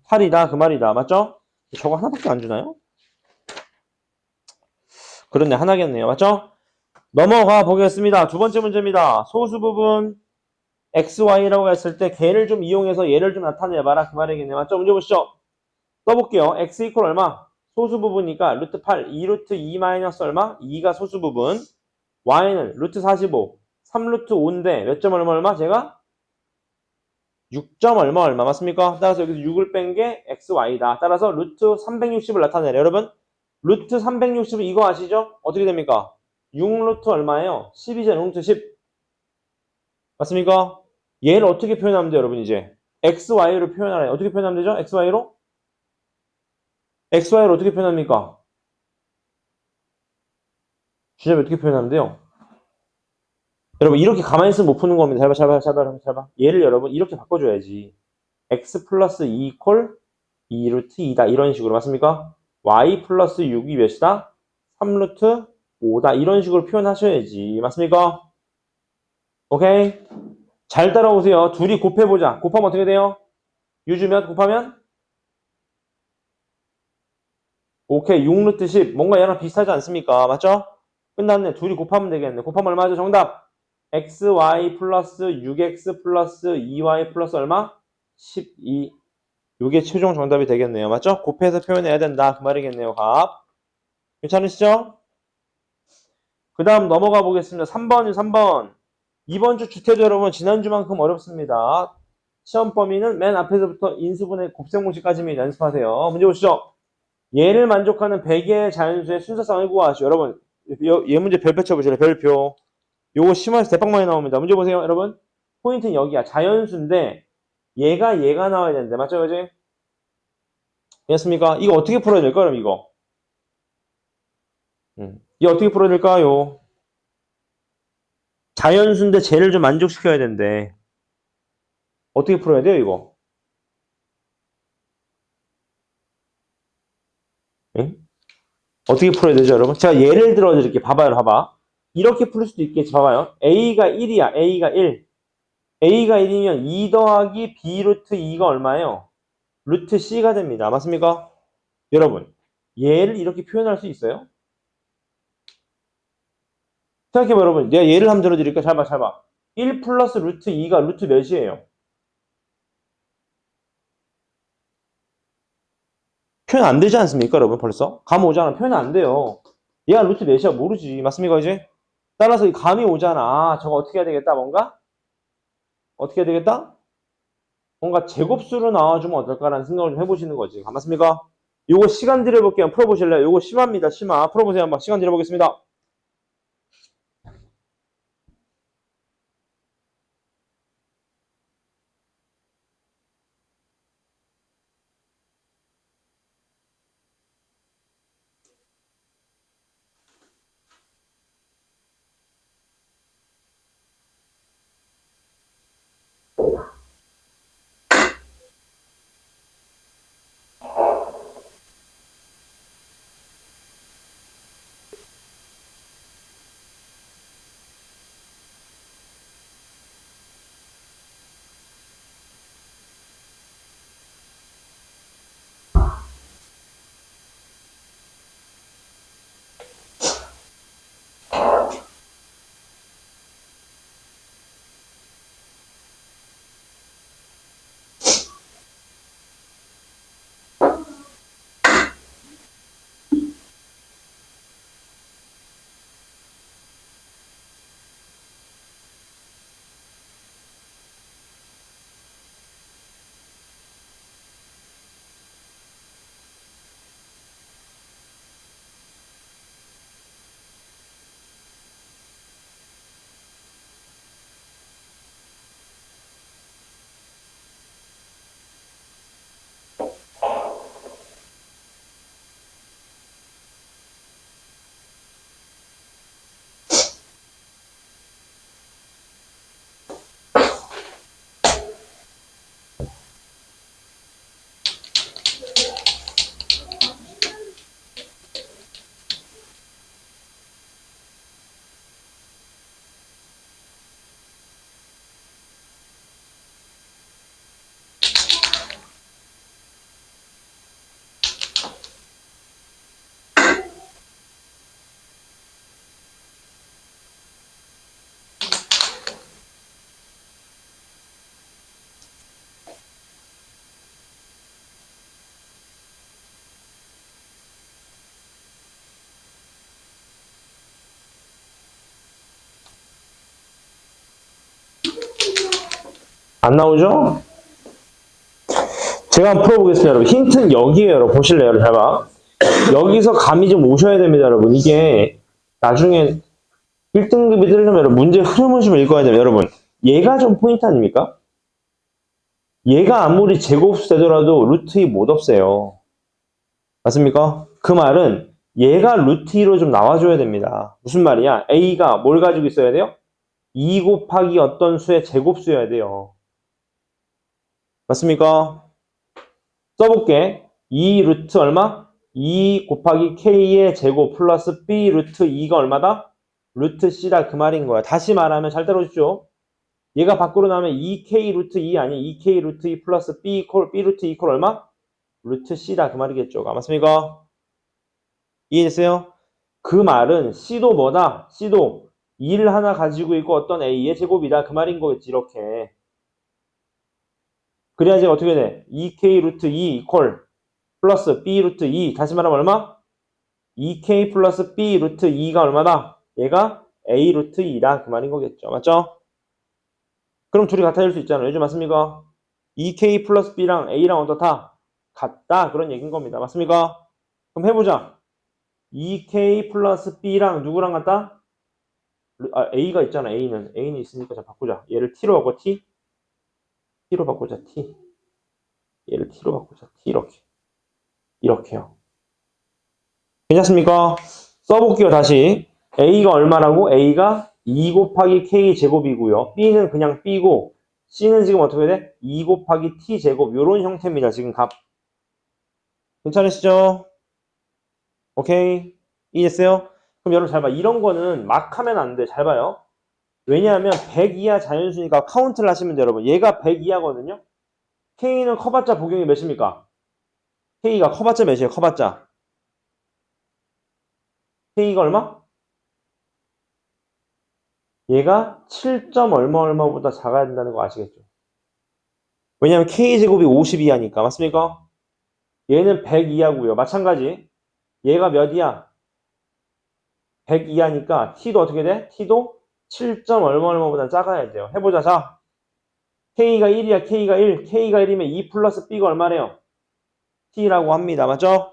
8이다, 그 말이다. 맞죠? 저거 하나밖에 안 주나요? 그렇네, 하나겠네요. 맞죠? 넘어가 보겠습니다. 두 번째 문제입니다. 소수 부분 XY라고 했을 때 걔를 좀 이용해서 얘를 좀 나타내봐라. 그 말이겠네요. 맞죠? 문제 보시죠. 써볼게요. X 이퀄 얼마? 소수 부분이니까 루트 8, 2 루트 2 마이너스 얼마? 2가 소수 부분. Y는 루트 45, 3 루트 5인데 몇 점 얼마? 제가 6점 얼마 맞습니까? 따라서 여기서 6을 뺀 게 XY다. 따라서 루트 360을 나타내래. 여러분, 루트 360은 이거 아시죠? 어떻게 됩니까? 6 루트 얼마예요? 10이잖아요. 루트 10. 맞습니까? 얘를 어떻게 표현하면 돼요, 여러분, 이제? XY로 표현하래. 어떻게 표현하면 되죠? XY로? XY로 어떻게 표현합니까? 주제를 어떻게 표현하면 돼요? 여러분, 이렇게 가만히 있으면 못 푸는 겁니다. 잘 봐. 얘를 여러분, 이렇게 바꿔줘야지. X 플러스 2 이퀄 2 루트 2다. 이런 식으로. 맞습니까? Y 플러스 6이 몇이다? 3 루트 5다. 이런 식으로 표현하셔야지. 맞습니까? 오케이? 잘 따라오세요. 둘이 곱해보자. 곱하면 어떻게 돼요? 유주 몇 곱하면? 오케이. 6 루트 10. 뭔가 얘랑 비슷하지 않습니까? 맞죠? 끝났네. 둘이 곱하면 되겠네. 곱하면 얼마죠? 정답. xy 플러스 6x 플러스 2y 플러스 얼마? 12. 이게 최종 정답이 되겠네요. 맞죠? 곱해서 표현해야 된다. 그 말이겠네요. 값. 괜찮으시죠? 그 다음 넘어가 보겠습니다. 3번이 3번. 이번 주 주태조 여러분 지난주만큼 어렵습니다. 시험 범위는 맨 앞에서부터 인수분해 곱셈공식까지만 연습하세요. 문제 보시죠. 얘를 만족하는 100개의 자연수의 순서상을 구하시오. 여러분 얘 문제 별표 쳐보실래요? 별표. 요거 심화해서 대박 많이 나옵니다. 문제 보세요. 여러분 포인트는 여기야. 자연수인데 얘가 나와야 되는데 맞죠? 그지? 됐습니까? 이거 어떻게 풀어야 될까? 그럼 이거 이거 어떻게 풀어야 될까요? 자연수인데 쟤를 좀 만족시켜야 되는데 어떻게 풀어야 돼요 이거? 응? 어떻게 풀어야 되죠 여러분? 제가 예를 들어 드릴게요. 봐봐요. 봐봐. 이렇게 풀 수도 있겠지. 봐봐요. A가 1이야. A가 1. A가 1이면 2 더하기 B 루트 2가 얼마예요? 루트 C가 됩니다. 맞습니까? 여러분 얘를 이렇게 표현할 수 있어요? 생각해봐 여러분. 내가 예를 한번 들어드릴까? 잘 봐. 잘 봐. 1 플러스 루트 2가 루트 몇이에요? 표현 안 되지 않습니까, 여러분? 벌써? 감 오잖아. 표현 안 돼요. 얘가 루트 몇이야? 모르지. 맞습니까, 이제? 따라서 이 감이 오잖아. 아, 저거 어떻게 해야 되겠다, 뭔가? 어떻게 해야 되겠다? 뭔가 제곱수로 나와주면 어떨까라는 생각을 좀 해보시는 거지. 맞습니까? 요거 시간 들여볼게요. 풀어보실래요? 요거 심화입니다, 심화. 풀어보세요, 한번. 시간 들여보겠습니다. 안 나오죠? 제가 한번 풀어보겠습니다, 여러분. 힌트는 여기에요, 여러분. 보실래요, 여러분? 잘 봐. 여기서 감이 좀 오셔야 됩니다, 여러분. 이게 나중에 1등급이 되려면 여러분 문제 흐름을 좀 읽어야 돼요, 여러분. 얘가 좀 포인트 아닙니까? 얘가 아무리 제곱수 되더라도 루트 2 못 없애요. 맞습니까? 그 말은 얘가 루트 2로 좀 나와줘야 됩니다. 무슨 말이야? A가 뭘 가지고 있어야 돼요? 2 곱하기 어떤 수의 제곱수여야 돼요. 맞습니까? 써볼게. 2 루트 얼마? 2 곱하기 K의 제곱 플러스 B 루트 2가 얼마다? 루트 C다 그 말인 거야. 다시 말하면 잘 들어주십시오. 얘가 밖으로 나오면 2K 루트 2 아니 2K 루트 2 플러스 B 루트 2 이퀄 얼마? 루트 C다 그 말이겠죠. 맞습니까? 이해됐어요? 그 말은 C도 뭐다? C도 2를 하나 가지고 있고 어떤 A의 제곱이다 그 말인 거겠지. 이렇게. 그래야지 어떻게 돼? 2K 루트 2 이퀄 플러스 B 루트 2 다시 말하면 얼마? 2K 플러스 B 루트 2가 얼마다? 얘가 A 루트 2다 그 말인 거겠죠. 맞죠? 그럼 둘이 같아질 수 있잖아요. 요즘 맞습니까? 2K 플러스 B랑 A랑 어떻다? 같다 그런 얘기인 겁니다. 맞습니까? 그럼 해보자. 2K 플러스 B랑 누구랑 같다? A가 있잖아. A는 있으니까 자 바꾸자. 얘를 T로 바꿔 T. T로 바꾸자 T. 얘를 T로 바꾸자 T 이렇게요. 괜찮습니까? 써볼게요. 다시. A가 얼마라고? A가 2 곱하기 K 제곱이고요. B는 그냥 B고 C는 지금 어떻게 돼? 2 곱하기 T 제곱 요런 형태입니다. 지금 값. 괜찮으시죠? 오케이. 이해했어요? 그럼 여러분 잘 봐. 이런 거는 막 하면 안 돼. 잘 봐요. 왜냐하면 100 이하 자연수니까 카운트를 하시면 돼요. 여러분. 얘가 100 이하거든요. K는 커봤자 복용이 몇입니까? K가 커봤자 몇이에요? 커봤자. K가 얼마? 얘가 7점 얼마보다 작아야 된다는 거 아시겠죠? 왜냐면 K제곱이 50 이하니까. 맞습니까? 얘는 100 이하고요. 마찬가지. 얘가 몇 이하? 100 이하니까 T도 어떻게 돼? T도 7점 얼마보다 작아야 돼요. 해보자. 자. K가 1이야. K가 1. K가 1이면 2 플러스 B가 얼마래요? T라고 합니다. 맞죠?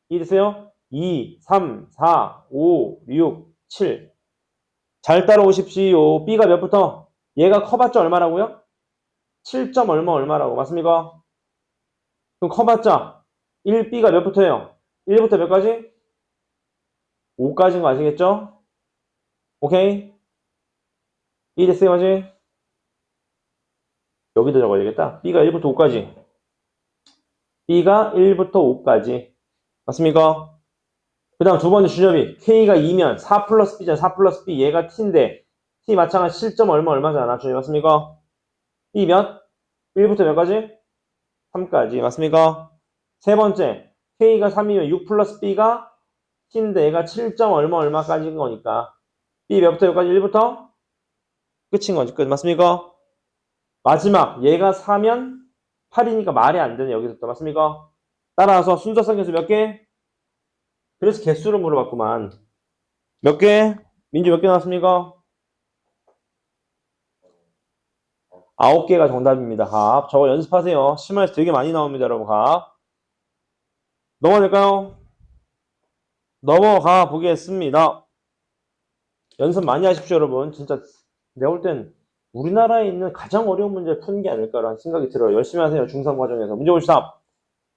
이해되세요? 2, 3, 4, 5, 6, 7. 잘 따라오십시오. B가 몇부터? 얘가 커봤자 얼마라고요? 7점 얼마라고. 맞습니까? 그럼 커봤자 1B가 몇부터예요? 1부터 몇까지? 5까지인 거 아시겠죠? 오케이? 이해됐어요? 맞지? 여기다 적어야 되겠다. B가 1부터 5까지. B가 1부터 5까지. 맞습니까? 그 다음 두 번째 주접이 K가 2면 4 플러스 B잖아. 4 플러스 B. 얘가 T인데 T 마찬가지 7점 얼마잖아. 주접 맞습니까? B 몇? 1부터 몇까지? 3까지. 맞습니까? 세 번째 K가 3이면 6 플러스 B가 T인데 얘가 7점 얼마까지인 거니까 B 몇부터 여기까지? 1부터? 끝인 거지. 끝. 맞습니까? 마지막 얘가 4면 8이니까 말이 안 되네. 여기서부터. 맞습니까? 따라서 순서상 개수 몇 개? 그래서 개수를 물어봤구만. 몇 개? 민주 몇 개 나왔습니까? 9개가 정답입니다. 갑. 저거 연습하세요. 심화에서 되게 많이 나옵니다, 여러분. 갑. 넘어가 될까요? 넘어가 보겠습니다. 연습 많이 하십시오, 여러분. 진짜 내가 볼 땐 우리나라에 있는 가장 어려운 문제를 푸는 게 아닐까라는 생각이 들어요. 열심히 하세요. 중3 과정에서. 문제 봅시다.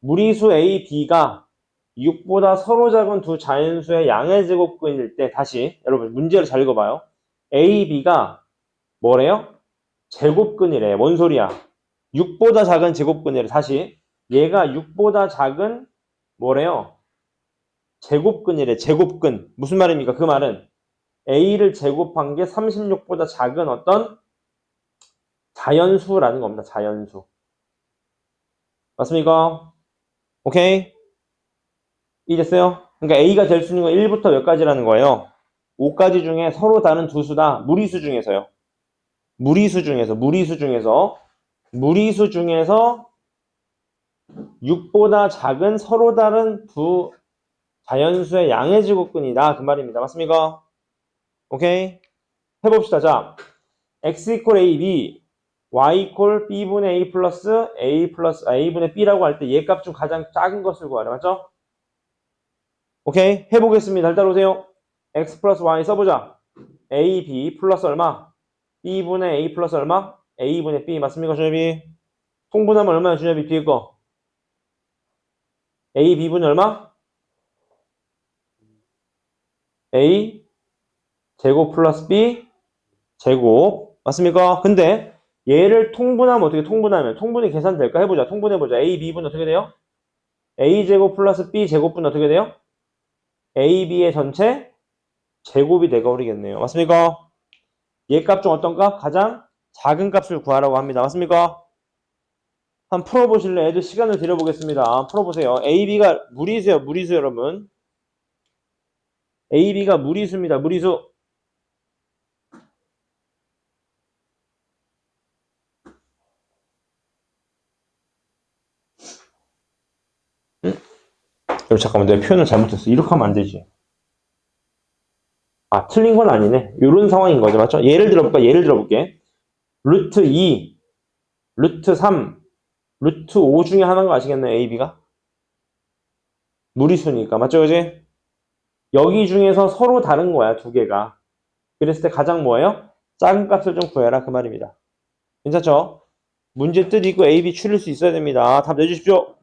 무리수 A, B가 6보다 서로 작은 두 자연수의 양의 제곱근일 때 다시 여러분 문제를 잘 읽어봐요. A, B가 뭐래요? 제곱근이래. 뭔 소리야? 6보다 작은 제곱근이래. 다시 얘가 6보다 작은 뭐래요? 제곱근이래. 제곱근. 무슨 말입니까? 그 말은 A를 제곱한 게 36보다 작은 어떤 자연수라는 겁니다. 자연수. 맞습니까? 오케이? 이해됐어요? 그러니까 A가 될 수 있는 건 1부터 몇 가지라는 거예요. 5가지 중에 서로 다른 두 수다. 무리수 중에서요. 무리수 중에서 6보다 작은 서로 다른 두 자연수의 양의 제곱근이다. 그 말입니다. 맞습니까? 오케이? 해봅시다. 자, x equal a, b y 콜 b분의 a 플러스 a분의 b라고 할 때 얘 값 중 가장 작은 것을 구하래. 맞죠? 오케이. 해보겠습니다. 잘 따라오세요. x 플러스 y 써보자. a, b 플러스 얼마? b분의 a 플러스 얼마? a분의 b 맞습니까? 준엽이? 통분하면 얼마나 준엽이 뒤에 거? a, b분의 얼마? a 제곱 플러스 b 제곱 맞습니까? 근데 얘를 통분하면 어떻게 통분이 계산될까? 해보자. 통분해보자. a, b분 어떻게 돼요? a 제곱 플러스 b 제곱분 어떻게 돼요? a, b의 전체 제곱이 되어버리겠네요. 맞습니까? 얘 값 중 어떤 값? 가장 작은 값을 구하라고 합니다. 맞습니까? 한번 풀어보실래요? 애들 시간을 드려보겠습니다. 풀어보세요. a, b가 무리수예요. 무리수 여러분. a, b가 무리수입니다. 무리수. 잠깐만, 내가 표현을 잘못했어. 이렇게 하면 안 되지. 아, 틀린 건 아니네. 이런 상황인 거죠. 맞죠? 예를 들어볼까? 예를 들어볼게. 루트 2, 루트 3, 루트 5 중에 하나인 거 아시겠나요? A, B가? 무리수니까. 맞죠? 그지? 여기 중에서 서로 다른 거야. 두 개가. 그랬을 때 가장 뭐예요? 작은 값을 좀 구해라. 그 말입니다. 괜찮죠? 문제 뜻 있고 A, B 추릴 수 있어야 됩니다. 답 내주십시오.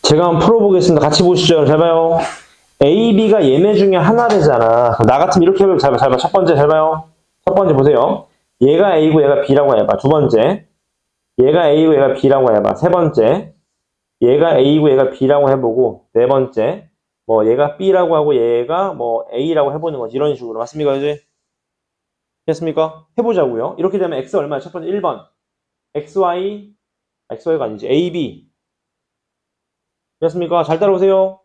제가 한번 풀어보겠습니다. 같이 보시죠. 잘 봐요. A, B가 얘네 중에 하나래잖아. 나 같으면 이렇게 해보면 잘 봐. 첫 번째 잘 봐요. 첫 번째 보세요. 얘가 A고 얘가 B라고 해봐. 두 번째. 얘가 A고 얘가 B라고 해봐. 세 번째. 얘가 A고 얘가 B라고 해보고. 네 번째. 뭐 얘가 B라고 하고 얘가 뭐 A라고 해보는 거지. 이런 식으로. 맞습니까? 이제? 됐습니까? 해보자고요. 이렇게 되면 X 얼마야? 첫 번째 1번. XY가 아니지. AB. 됐습니까? 잘 따라오세요.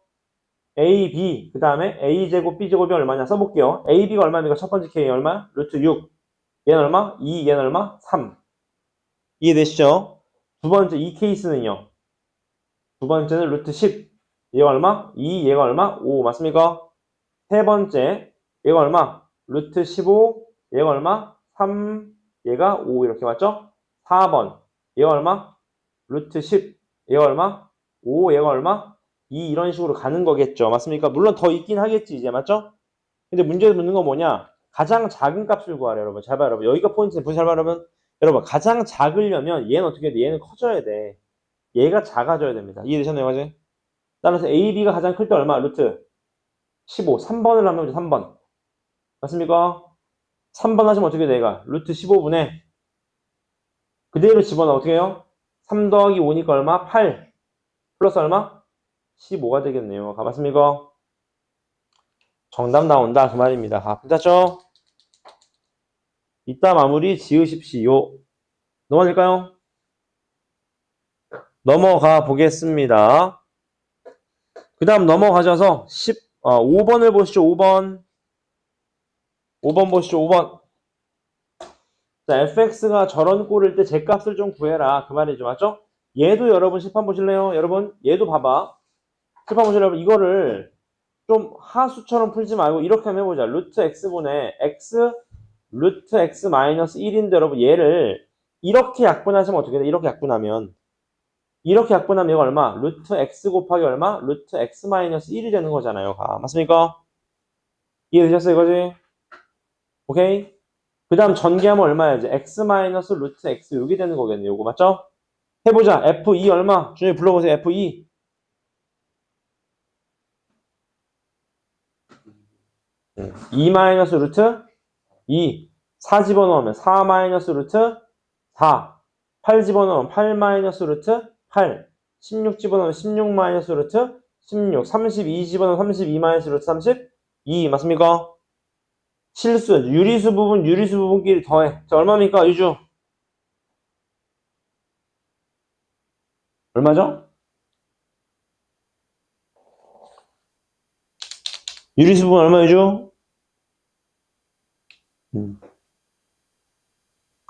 A, B, 그 다음에 A제곱, B제곱이 얼마냐 써볼게요. A, B가 얼마입니까? 첫 번째 K 얼마? 루트 6. 얘는 얼마? 2, 얘는 얼마? 3. 이해되시죠? 두 번째 이 케이스는요. 두 번째는 루트 10. 얘가 얼마? 2, 얘가 얼마? 5. 맞습니까? 세 번째, 얘가 얼마? 루트 15. 얘가 얼마? 3, 얘가 5. 이렇게 맞죠? 4번, 얘가 얼마? 루트 10. 얘가 얼마? 5, 얘가 얼마? 2 이런 식으로 가는 거겠죠. 맞습니까? 물론 더 있긴 하겠지 이제 맞죠? 근데 문제 묻는 건 뭐냐? 가장 작은 값을 구하래 여러분. 잘 봐 여러분. 여기가 포인트인데 잘 봐 여러분. 여러분 가장 작으려면 얘는 어떻게 돼? 얘는 커져야 돼. 얘가 작아져야 됩니다. 이해되셨나요? 맞지? 따라서 A, B가 가장 클 때 얼마? 루트 15. 3번을 하면 되죠. 3번. 맞습니까? 3번 하시면 어떻게 돼? 얘가 루트 15분의 그대로 집어넣어 어떻게 해요? 3 더하기 5니까 얼마? 8 플러스 얼마? 15가 되겠네요. 맞습니까? 정답 나온다 그 말입니다. 괜찮죠? 이따 마무리 지으십시오. 넘어질까요? 넘어가 보겠습니다. 그 다음 넘어가셔서 5번을 보시죠. 5번. 5번 보시죠. 5번. 자, fx가 저런 꼴일 때 제 값을 좀 구해라. 그 말이죠. 맞죠? 얘도 여러분 실판 보실래요? 여러분 얘도 봐봐. 실판 보실래요? 여러분 이거를 좀 하수처럼 풀지 말고 이렇게 한번 해보자. 루트 x분의 x 루트 x 마이너스 1인데 여러분 얘를 이렇게 약분하시면 어떻게 돼? 이렇게 약분하면 이거 얼마? 루트 x 곱하기 얼마? 루트 x 마이너스 1이 되는 거잖아요. 맞습니까? 이해되셨어요 이거지? 오케이? 그 다음 전개하면 얼마야지? x 마이너스 루트 x 여기 되는 거겠네. 요거 맞죠? 해보자. f2 얼마? 준이 불러보세요. f2 2 마이너스 루트 2 4 집어넣으면 4 마이너스 루트 4 8 집어넣으면 8 마이너스 루트 8 16 집어넣으면 16 마이너스 루트 16 32 집어넣으면 32 마이너스 루트 32 맞습니까? 실수 유리수 부분끼리 더해. 자 얼마입니까 유주? 얼마죠? 유리수 부분 얼마 유주?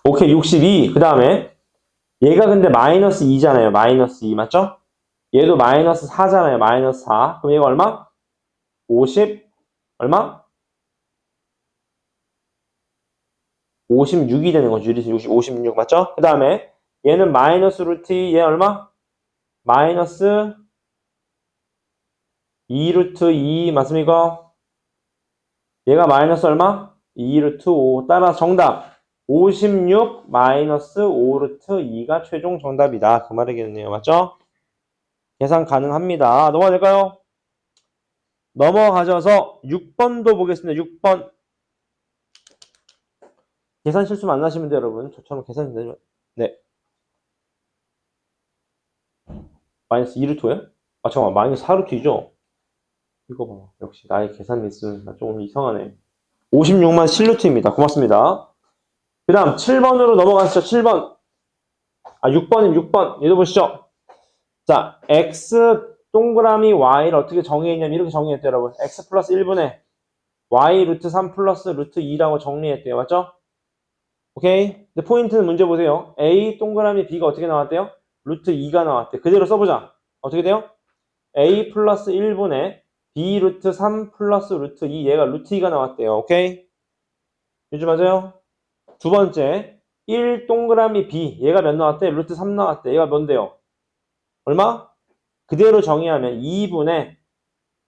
오케이 62. 그 다음에 얘가 근데 마이너스 2잖아요. 마이너스 2 맞죠? 얘도 마이너스 4잖아요. 마이너스 4. 그럼 얘가 얼마? 50 얼마? 56이 되는 거죠. 유리수 56 맞죠? 그 다음에 얘는 마이너스 루트 2, 얘 얼마? 마이너스 2 루트 2 맞습니까? 얘가 마이너스 얼마? 2 루트 5. 따라 정답 56 마이너스 5 루트 2가 최종 정답이다. 그 말이겠네요. 맞죠? 계산 가능합니다. 넘어가 될까요? 넘어가셔서 6번도 보겠습니다. 6번. 계산 실수 안 나시면 돼요, 여러분. 저처럼 계산 되면. 네. 마이너스 2 루트예요? 아, 잠깐만. 마이너스 4 루트이죠? 이거 봐. 역시 나의 계산 미스는 조금 이상하네. 56만 7루트입니다. 고맙습니다. 그 다음 7번으로 넘어가시죠. 7번. 6번이면 6번. 얘도 보시죠. 자, x 동그라미 y를 어떻게 정의했냐면 이렇게 정의했대요, 여러분. x 플러스 1분의 y 루트 3 플러스 루트 2라고 정리했대요. 맞죠? 오케이? 근데 포인트는 문제 보세요. a 동그라미 b가 어떻게 나왔대요? 루트 2가 나왔대. 그대로 써보자. 어떻게 돼요? a 플러스 1분의 b 루트 3 플러스 루트 2 얘가 루트 2가 나왔대요. 오케이? 유지 맞아요? 두 번째 1 동그라미 b 얘가 몇 나왔대? 루트 3 나왔대. 얘가 뭔데요? 얼마? 그대로 정의하면 2분의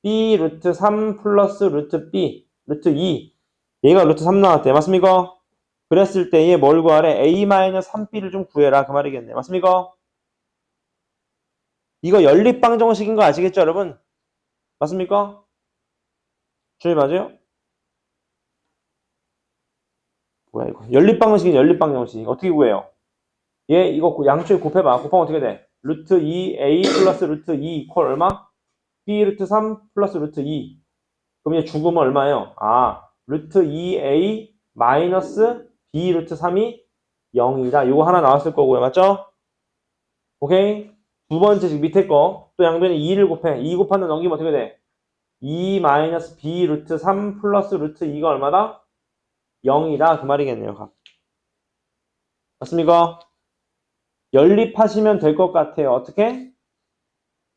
b 루트 3 플러스 루트 b 루트 2 얘가 루트 3 나왔대. 맞습니까? 그랬을 때 얘 뭘 구하래? a-3b를 좀 구해라. 그 말이겠네. 맞습니까? 이거 연립방정식인 거 아시겠죠, 여러분? 맞습니까? 주의 맞아요? 뭐야 이거? 연립방정식이 연립방정식. 어떻게 구해요? 얘 이거 양쪽에 곱해봐. 곱하면 어떻게 돼? 루트 2a 플러스 루트 2 이퀄 얼마? b 루트 3 플러스 루트 2. 그럼 얘 죽으면 얼마예요? 루트 2a 마이너스 b 루트 3이 0이다. 이거 하나 나왔을 거고요. 맞죠? 오케이? 두 번째 즉 밑에 거. 또 양변에 2를 곱해. 2 곱하면 넘기면 어떻게 돼? 2 마이너스 b 루트 3 플러스 루트 2가 얼마다? 0이다. 그 말이겠네요. 맞습니까? 연립하시면 될 것 같아요. 어떻게?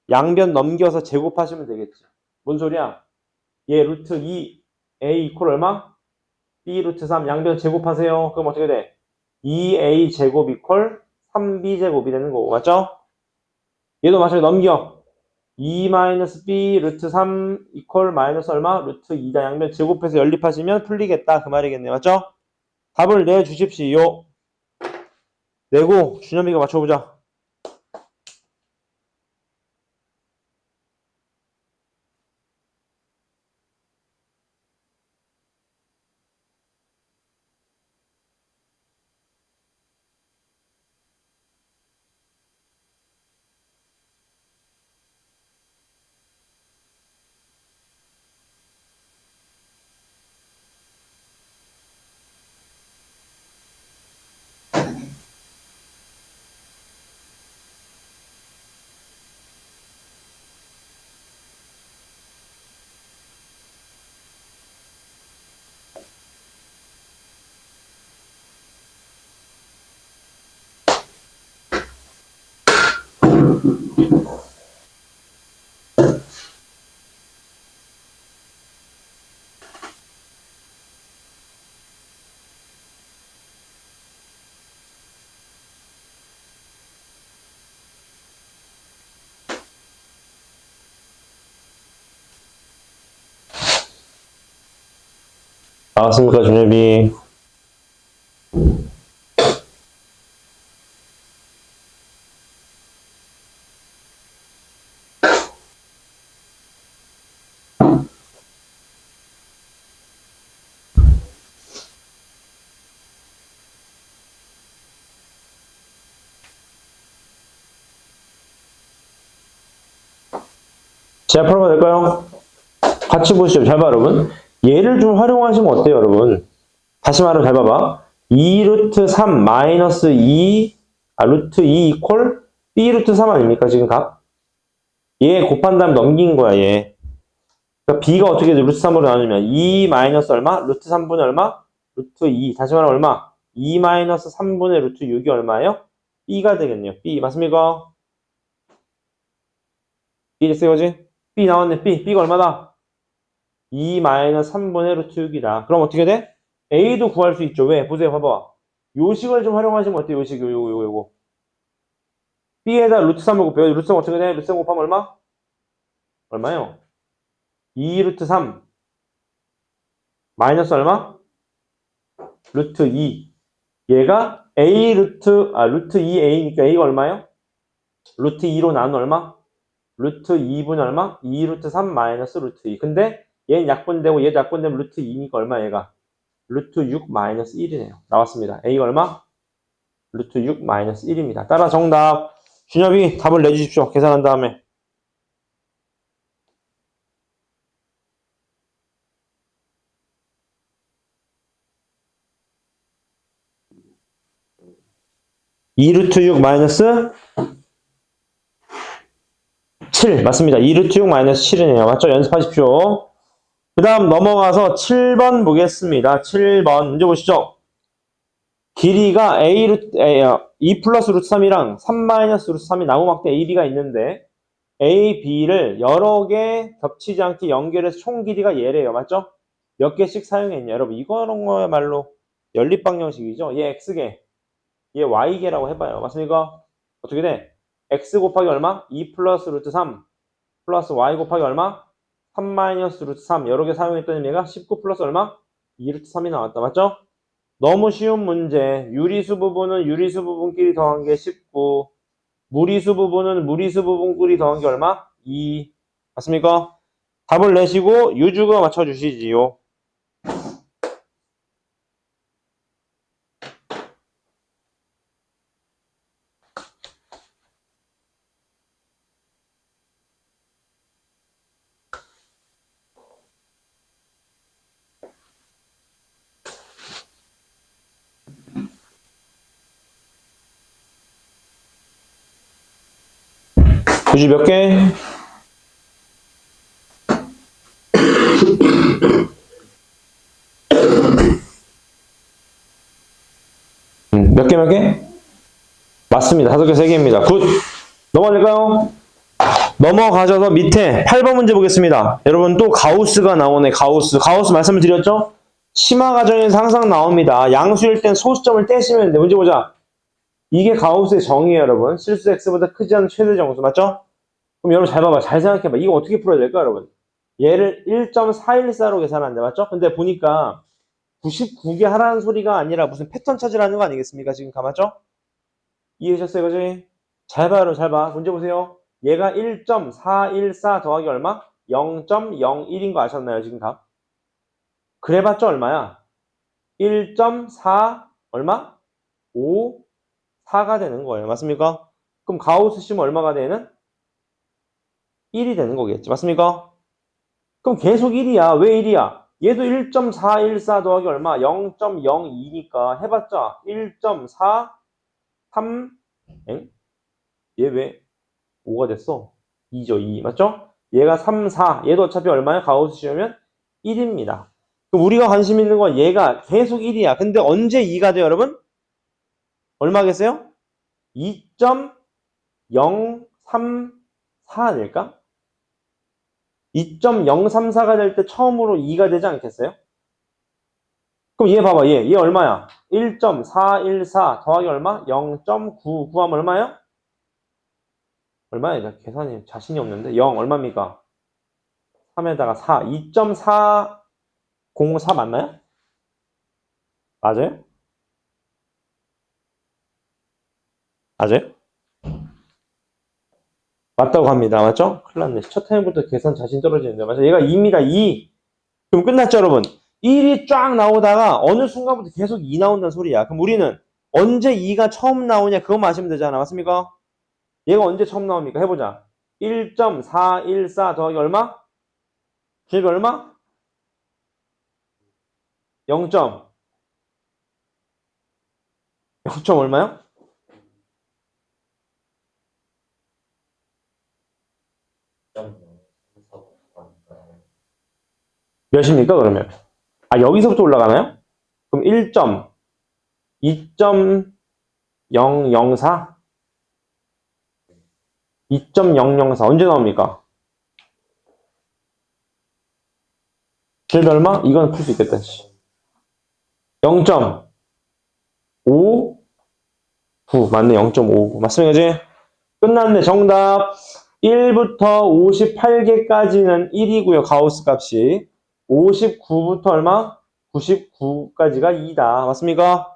양변 넘겨서 제곱하시면 되겠지. 뭔 소리야? 얘 루트 2a 이퀄 얼마? b 루트 3 양변 제곱하세요. 그럼 어떻게 돼? 2a 제곱 이퀄 3b 제곱이 되는 거고. 맞죠? 얘도 마찬가지로 넘겨. 2-b 루트 3 이퀄 마이너스 얼마? 루트 2다. 양변 제곱해서 연립하시면 풀리겠다. 그 말이겠네요. 맞죠? 답을 내주십시오. 내고 준현이가 맞춰보자. 나왔습니까, 준엽이? 제가 풀어봐도 될까요? 같이 보시죠. 잘 봐, 여러분. 얘를 좀 활용하시면 어때요, 여러분? 다시 말하면 잘 봐봐. 2 루트 3 마이너스 2, 루트 2 이퀄 B 루트 3 아닙니까, 지금 각? 얘 곱한 다음에 넘긴 거야, 얘. 그러니까 B가 어떻게 돼? 루트 3으로 나누면 2 마이너스 얼마? 루트 3분의 얼마? 루트 2. 다시 말하면 얼마? 2 마이너스 3분의 루트 6이 얼마예요? B가 되겠네요. B. 맞습니까? B 됐어요, 그지? B 나왔네, B. B가 얼마다? 2 마이너스 3분의 루트 6이다. 그럼 어떻게 돼? A도 구할 수 있죠. 왜? 보세요, 봐봐. 요식을 좀 활용하시면 어때요? 요식, 요거. B에다 루트 3을 곱해요. 루트 3 어떻게 돼? 루트 3 곱하면 얼마? 얼마요? 2 루트 3 마이너스 얼마? 루트 2. 얘가 A 루트 2A니까 A가 얼마요? 루트 2로 나눈 얼마? 루트 2분의 얼마? 2 루트 3 마이너스 루트 2. 근데 얘는 약분되고 얘도 약분되면 루트 2니까 얼마 얘가? 루트 6 마이너스 1이네요. 나왔습니다. A가 얼마? 루트 6 마이너스 1입니다. 따라 정답. 준엽이 답을 내주십시오. 계산한 다음에. 이 루트 6 마이너스 7 맞습니다. 2 루트 6 마이너스 7이네요. 맞죠? 연습하십시오. 그 다음 넘어가서 7번 보겠습니다. 7번 문제 보시죠. 길이가 2 플러스 루트 3이랑 3 마이너스 루트 3이 나무막대 AB가 있는데 A, B를 여러 개 겹치지 않게 연결해서 총 길이가 얘래요. 맞죠? 몇 개씩 사용했냐. 여러분 이거는 거야말로 연립방정식이죠. 얘 X개, 얘 Y개라고 해봐요. 맞습니까? 어떻게 돼? X 곱하기 얼마? 2 플러스 루트 3 플러스 Y 곱하기 얼마? 3 마이너스 루트 3 여러 개 사용했더니 얘가 19 플러스 얼마? 2 루트 3이 나왔다. 맞죠? 너무 쉬운 문제. 유리수 부분은 유리수 부분끼리 더한 게 19. 무리수 부분은 무리수 부분끼리 더한 게 얼마? 2. 맞습니까? 답을 내시고 유주가 맞춰주시지요. 유주 몇 개? 몇 개? 맞습니다. 5개, 3개입니다. 굿! 넘어갈까요? 넘어가셔서 밑에 8번 문제 보겠습니다. 여러분 또 가우스가 나오네. 가우스 말씀을 드렸죠? 심화 과정에서 항상 나옵니다. 양수일 땐 소수점을 떼시면 되는데 문제 보자. 이게 가우스의 정의예요, 여러분. 실수 x보다 크지 않은 최대 정수 맞죠? 그럼 여러분 잘 봐봐. 잘 생각해봐. 이거 어떻게 풀어야 될까, 여러분? 얘를 1.414로 계산하는데 맞죠? 근데 보니까 99개 하라는 소리가 아니라 무슨 패턴 찾으라는 거 아니겠습니까? 지금 감았죠? 이해하셨어요, 그지? 잘 봐요, 잘 봐. 문제 보세요. 얘가 1.414 더하기 얼마? 0.01인 거 아셨나요, 지금 답? 그래봤자 얼마야? 1.4 얼마? 5 4가 되는 거예요. 맞습니까? 그럼 가우스 심 얼마가 되는? 1이 되는 거겠지. 맞습니까? 그럼 계속 1이야. 왜 1이야? 얘도 1.414 더하기 얼마? 0.02니까 해봤자 1.4 3 얘 왜 5가 됐어? 2죠, 2. 맞죠? 얘가 3, 4. 얘도 어차피 얼마야? 가우스 씌우면 1입니다. 그럼 우리가 관심 있는 건 얘가 계속 1이야. 근데 언제 2가 돼요, 여러분? 얼마겠어요? 2.04 3, 4 아닐까? 2.034가 될 때 처음으로 2가 되지 않겠어요? 그럼 얘 봐봐. 얘 얼마야? 1.414 더하기 얼마? 0.9 구하면 얼마야? 얼마야? 나 계산이 자신이 없는데 0 얼마입니까? 3에다가 4 2.404 맞나요? 맞아요? 맞아요? 맞다고 합니다. 맞죠? 큰일 났네. 첫 타임부터 계산 자신 떨어지는데. 맞아. 얘가 2입니다. 2. 그럼 끝났죠, 여러분? 1이 쫙 나오다가 어느 순간부터 계속 2 나온다는 소리야. 그럼 우리는 언제 2가 처음 나오냐 그것만 아시면 되잖아. 맞습니까? 얘가 언제 처음 나옵니까? 해보자. 1.414 더하기 얼마? 주입이 얼마? 0. 0. 얼마요? 몇입니까, 그러면? 아, 여기서부터 올라가나요? 그럼 1. 2.004? 2.004 언제 나옵니까? 주입이 얼마? 이건 풀 수 있겠다. 0.59 맞네. 0.59 맞습니다. 그지? 끝났네. 정답 1부터 58개까지는 1이고요. 가우스 값이 59부터 얼마? 99까지가 2다. 맞습니까?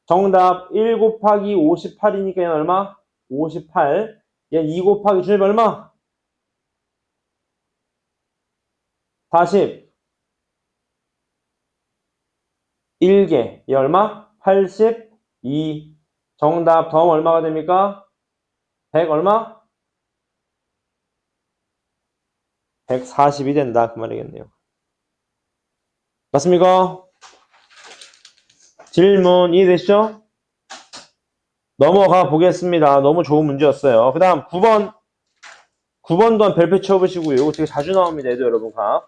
정답 1 곱하기 58이니까 얘는 얼마? 58. 얘 2 곱하기 주입 얼마? 40. 1개. 얘 얼마? 82. 정답 더하면 얼마가 됩니까? 100 얼마? 140이 된다. 그 말이겠네요. 맞습니까? 질문 이해되시죠? 넘어가 보겠습니다. 너무 좋은 문제였어요. 그 다음 9번. 9번 또한 별표 치워보시고요. 이거 되게 자주 나옵니다. 얘도 여러분 가.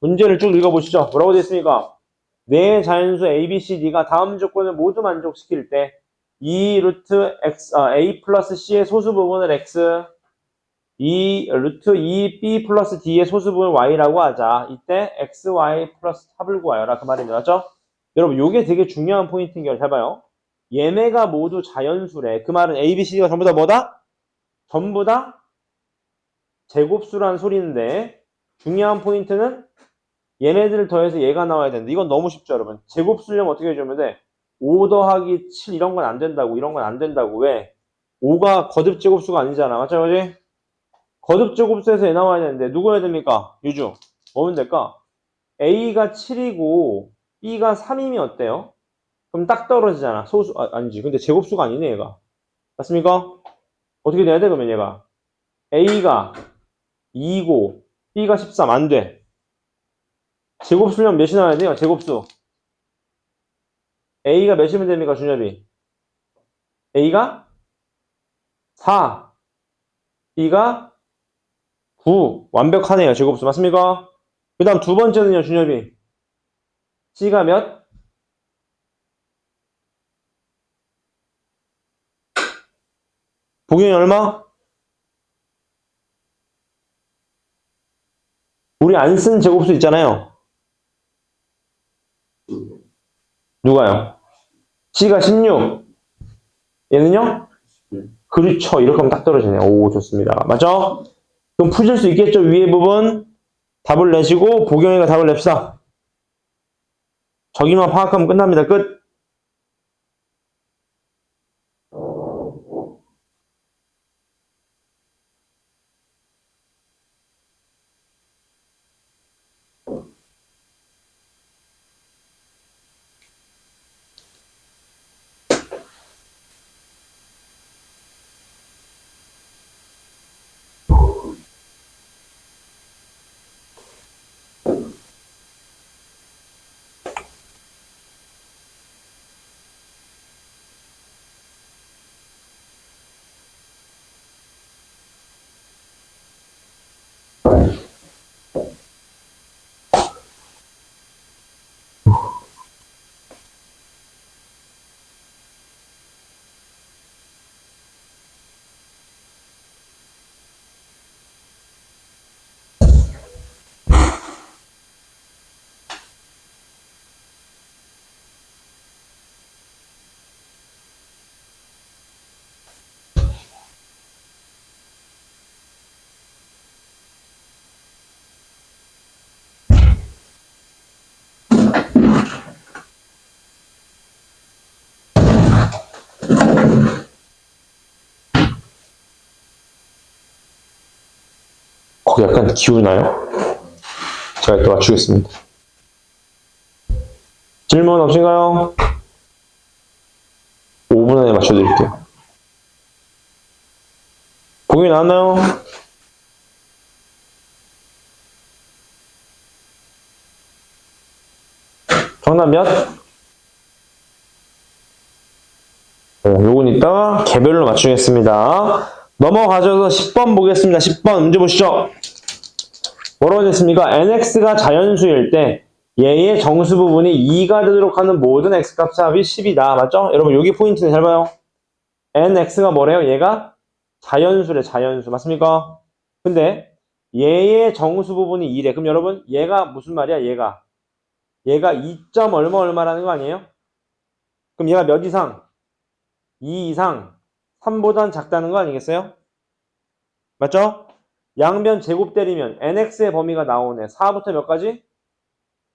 문제를 쭉 읽어보시죠. 뭐라고 되어 있습니까? 네 자연수 A, B, C, D가 다음 조건을 모두 만족시킬 때 2 루트 X, A 플러스 C의 소수 부분을 X, 2 루트 2B 플러스 D의 소수 부분을 Y라고 하자. 이때 X, Y 플러스 합을 구하여라. 그 말입니다. 맞죠? 여러분 요게 되게 중요한 포인트인 걸 잘 봐요. 얘네가 모두 자연수래. 그 말은 A, B, C가 전부 다 뭐다? 전부 다 제곱수란 소리인데 중요한 포인트는 얘네들을 더해서 얘가 나와야 되는데 이건 너무 쉽죠 여러분. 제곱수려면 어떻게 해주면 돼? 5 더하기 7 이런 건 안 된다고 이런 건 안 된다고. 왜? 5가 거듭 제곱수가 아니잖아. 맞죠? 그지? 거듭 제곱수에서 얘 나와야 되는데 누구 해야 됩니까? 유주. 뭐면 될까? A가 7이고 B가 3이면 어때요? 그럼 딱 떨어지잖아. 소수 아니지. 근데 제곱수가 아니네 얘가. 맞습니까? 어떻게 돼야 돼 그러면 얘가? A가 2고 B가 13 안 돼. 제곱수면 몇이 나와야 돼요? 제곱수. A가 몇이면 됩니까 준엽이? A가 4 B가 9 완벽하네요. 제곱수 맞습니까? 그 다음 두 번째는요 준엽이 C가 몇? 복용이 얼마? 우리 안 쓴 제곱수 있잖아요. 누가요? C가 16 얘는요? 그렇죠. 이렇게 하면 딱 떨어지네요. 오 좋습니다. 맞죠? 그럼 푸실 수 있겠죠? 위에 부분 답을 내시고 보경이가 답을 냅시다. 저기만 파악하면 끝납니다. 끝. 거기 약간 기우나요? 제가 또 맞추겠습니다. 질문 없으신가요? 5분 안에 맞춰드릴게요. 보기 나왔나요? 정답 몇? 요건 이따 개별로 맞추겠습니다. 넘어가셔서 10번 보겠습니다. 10번 문제 보시죠. 뭐라고 됐습니까? nx가 자연수일 때 얘의 정수 부분이 2가 되도록 하는 모든 x값의 합이 10이다. 맞죠? 여러분 여기 포인트는 잘 봐요. nx가 뭐래요? 얘가 자연수래, 자연수. 맞습니까? 근데 얘의 정수 부분이 2래. 그럼 여러분 얘가 무슨 말이야? 얘가 2. 얼마 얼마라는 거 아니에요? 그럼 얘가 몇 이상? 2 이상 3보단 작다는 거 아니겠어요? 맞죠? 양변 제곱 때리면 nx의 범위가 나오네. 4부터 몇 가지?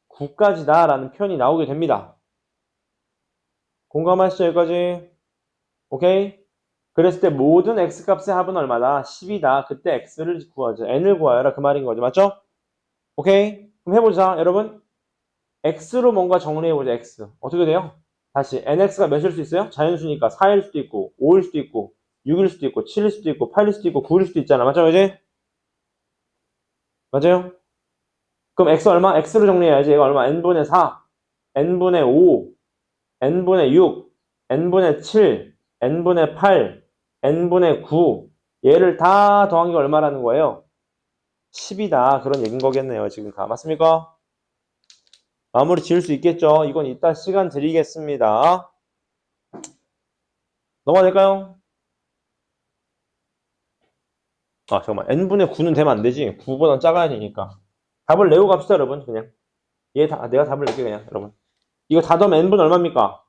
9까지다 라는 표현이 나오게 됩니다. 공감하시죠? 여기까지? 오케이? 그랬을 때 모든 x값의 합은 얼마다? 10이다. 그때 x를 구하죠. n을 구하여라. 그 말인 거죠. 맞죠? 오케이? 그럼 해보자. 여러분 x로 뭔가 정리해보자. x. 어떻게 돼요? 다시 nx가 몇일 수 있어요? 자연수니까 4일 수도 있고 5일 수도 있고 6일 수도 있고 7일 수도 있고 8일 수도 있고 9일 수도 있잖아. 맞죠? 그지? 맞아요? 그럼 x 얼마? x로 정리해야지. 얘가 얼마? n분의 4, n분의 5, n분의 6, n분의 7, n분의 8, n분의 9 얘를 다 더한 게 얼마라는 거예요? 10이다. 그런 얘기인 거겠네요. 지금 다. 맞습니까? 마무리 지을 수 있겠죠? 이건 이따 시간 드리겠습니다. 넘어가 될까요? 아, 잠깐만. n분의 9는 되면 안 되지. 9보다 작아야 되니까. 답을 내고 갑시다, 여러분. 그냥. 내가 답을 낼게, 그냥, 여러분. 이거 다 더하면 n분 얼마입니까?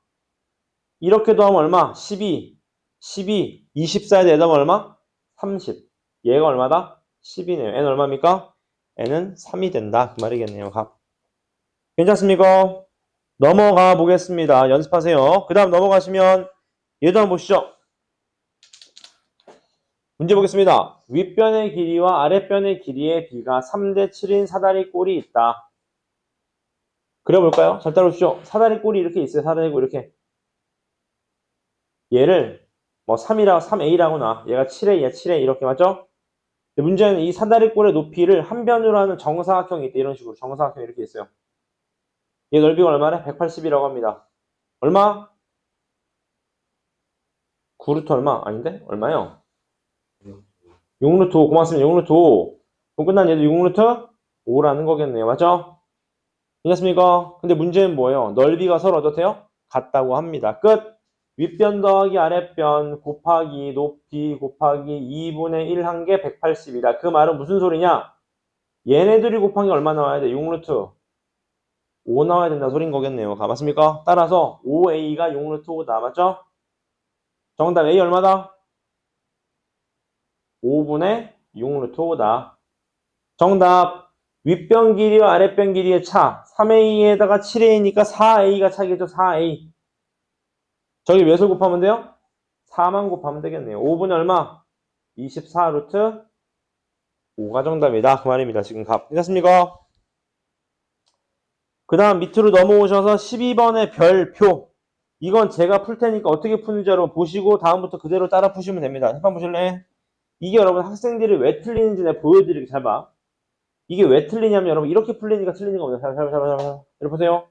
이렇게 더하면 얼마? 12. 24에 내다면 얼마? 30. 얘가 얼마다? 10이네요. n 얼마입니까? n은 3이 된다. 그 말이겠네요. 값. 괜찮습니까? 넘어가 보겠습니다. 연습하세요. 그 다음 넘어가시면 얘도 한번 보시죠. 문제 보겠습니다. 윗변의 길이와 아랫변의 길이의 비가 3대 7인 사다리 꼴이 있다. 그려볼까요? 잘 따라오시죠. 사다리 꼴이 이렇게 있어요. 사다리 꼴 이렇게. 얘를 뭐 3A라고 놔. 얘가 7A, 얘 7A 이렇게 맞죠? 문제는 이 사다리 꼴의 높이를 한 변으로 하는 정사각형이 있다. 이런 식으로 정사각형이 이렇게 있어요. 얘 넓이가 얼마래? 180이라고 합니다. 얼마? 9루트 얼마? 아닌데? 얼마요? 6루트 5. 고맙습니다. 6루트 5. 그럼 끝난 얘도 6루트 5라는 거겠네요. 맞죠? 괜찮습니까? 근데 문제는 뭐예요? 넓이가 서로 어떻대요? 같다고 합니다. 끝! 윗변 더하기 아랫변 곱하기 높이 곱하기 2분의 1 한 게 180이다. 그 말은 무슨 소리냐? 얘네들이 곱한 게 얼마 나와야 돼? 6루트 5 나와야 된다 소린 거겠네요. 맞습니까? 따라서 5A가 6루트 5다. 맞죠? 정답 A 얼마다? 5분의 6루트 5다. 정답 윗변 길이와 아랫변 길이의 차 3A에다가 7A니까 4A가 차겠죠. 4A 저기 몇을 곱하면 돼요? 4만 곱하면 되겠네요. 5분의 얼마? 24루트 5가 정답이다. 그 말입니다. 지금 값. 괜찮습니까? 그 다음 밑으로 넘어오셔서 12번의 별표. 이건 제가 풀 테니까 어떻게 푸는지 여러분 보시고 다음부터 그대로 따라 푸시면 됩니다. 한번 보실래? 이게 여러분 학생들이 왜 틀리는지 내가 보여드릴게. 잘 봐. 이게 왜 틀리냐면 여러분 이렇게 풀리니까 틀리는 겁니다. 잘. 여러분 보세요.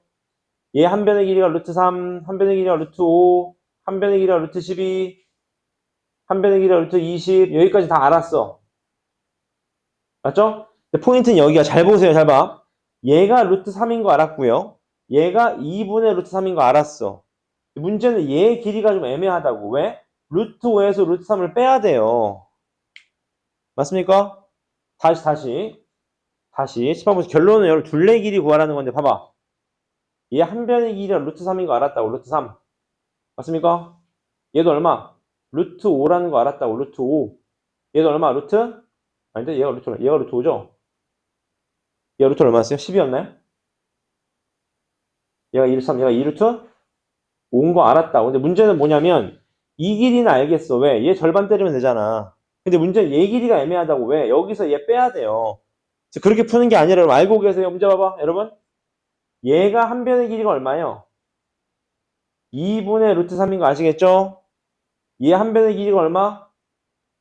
얘 한 변의 길이가 루트 3, 한 변의 길이가 루트 5, 한 변의 길이가 루트 12, 한 변의 길이가 루트 20. 여기까지 다 알았어. 맞죠? 포인트는 여기야. 잘 보세요. 잘 봐. 얘가 루트 3인 거 알았고요. 얘가 2분의 루트 3인 거 알았어. 문제는 얘의 길이가 좀 애매하다고. 왜? 루트 5에서 루트 3을 빼야 돼요. 맞습니까? 다시. 10번 결론은 여러분 둘레 길이 구하라는 건데 봐봐. 얘 한 변의 길이가 루트 3인 거 알았다고. 루트 3. 맞습니까? 얘도 얼마? 루트 5라는 거 알았다고. 루트 5. 얘도 얼마? 루트? 아닌데 얘가 루트 5죠? 얘가 루트 얼마였어요? 10이었나요? 얘가 1, 3, 얘가 2루트? 5인 거 알았다. 근데 문제는 뭐냐면 이 길이는 알겠어. 왜? 얘 절반 때리면 되잖아. 근데 문제는 얘 길이가 애매하다고. 왜? 여기서 얘 빼야 돼요. 그렇게 푸는 게 아니라 여러분 알고 계세요? 문제 봐봐. 여러분. 얘가 한 변의 길이가 얼마예요? 2분의 루트 3인 거 아시겠죠? 얘 한 변의 길이가 얼마?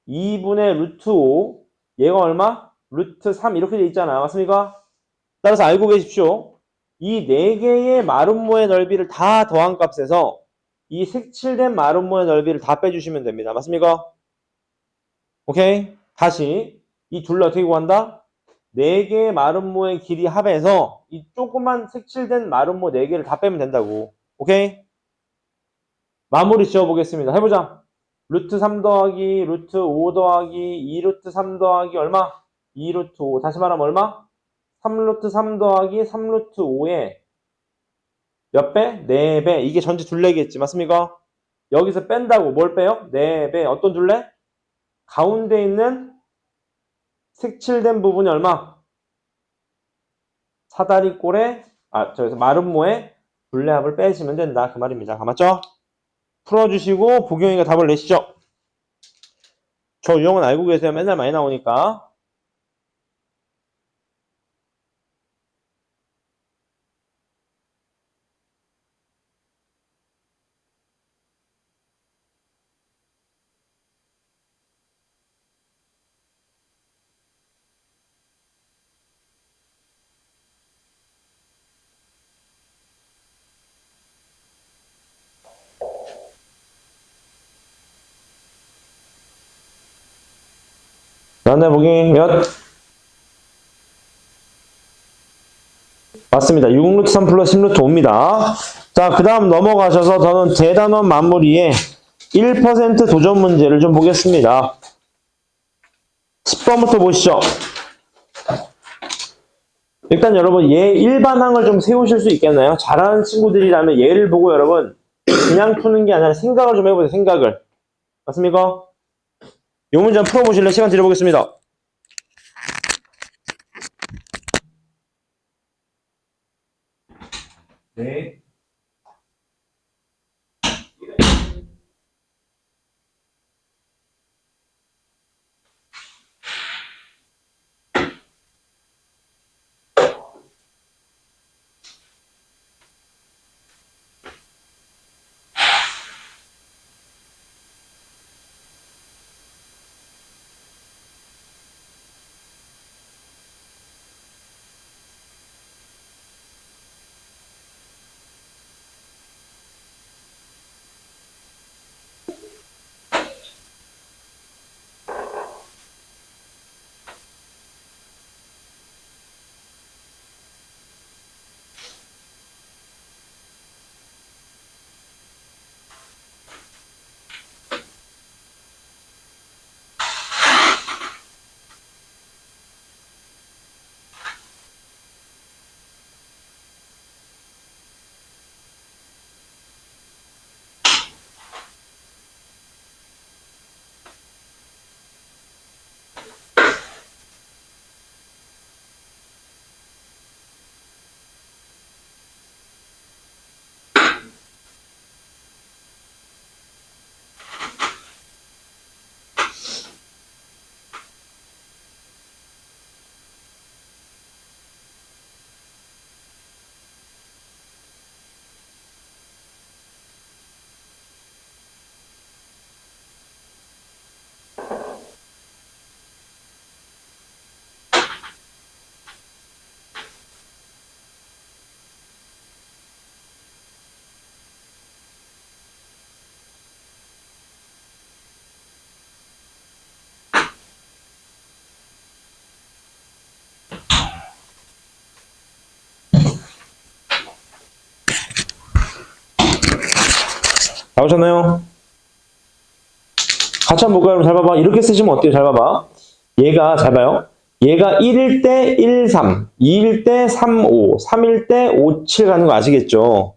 2분의 루트 5. 얘가 얼마? 루트 3 이렇게 돼 있잖아요. 맞습니까? 따라서 알고 계십시오. 이 4개의 마름모의 넓이를 다 더한 값에서 이 색칠된 마름모의 넓이를 다 빼주시면 됩니다. 맞습니까? 오케이? 다시 이 둘을 어떻게 구한다? 4개의 마름모의 길이 합해서 이 조그만 색칠된 마름모 4개를 다 빼면 된다고. 오케이? 마무리 지어보겠습니다. 해보자. 루트 3 더하기 루트 5 더하기 2루트 3 더하기 얼마? 2루트 5. 다시 말하면 얼마? 3루트 3 더하기 3루트 5에 몇 배? 4배. 이게 전체 둘레겠지. 맞습니까? 여기서 뺀다고 뭘 빼요? 4배. 어떤 둘레? 가운데 있는 색칠된 부분이 얼마? 사다리꼴에 저기서 마름모에 둘레합을 빼시면 된다. 그 말입니다. 맞죠? 풀어주시고 보경이가 답을 내시죠. 저 유형은 알고 계세요. 맨날 많이 나오니까. 나네 보기 몇? 맞습니다. 6루트 3 플러스 10루트 5입니다. 자, 그 다음 넘어가셔서 저는 대단원 마무리에 1% 도전 문제를 좀 보겠습니다. 10번부터 보시죠. 일단 여러분 얘 일반항을 좀 세우실 수 있겠나요? 잘하는 친구들이라면 얘를 보고 여러분 그냥 푸는 게 아니라 생각을 좀 해보세요. 생각을. 맞습니까? 이 문제 한번 풀어보실래요? 시간 드려보겠습니다. 네. 나오셨나요? 같이 한번 볼까요? 잘 봐봐. 이렇게 쓰시면 어때요? 잘 봐봐. 얘가, 잘 봐요. 얘가 1일 때 1, 3, 2일 때 3, 5, 3일 때 5, 7 가는 거 아시겠죠?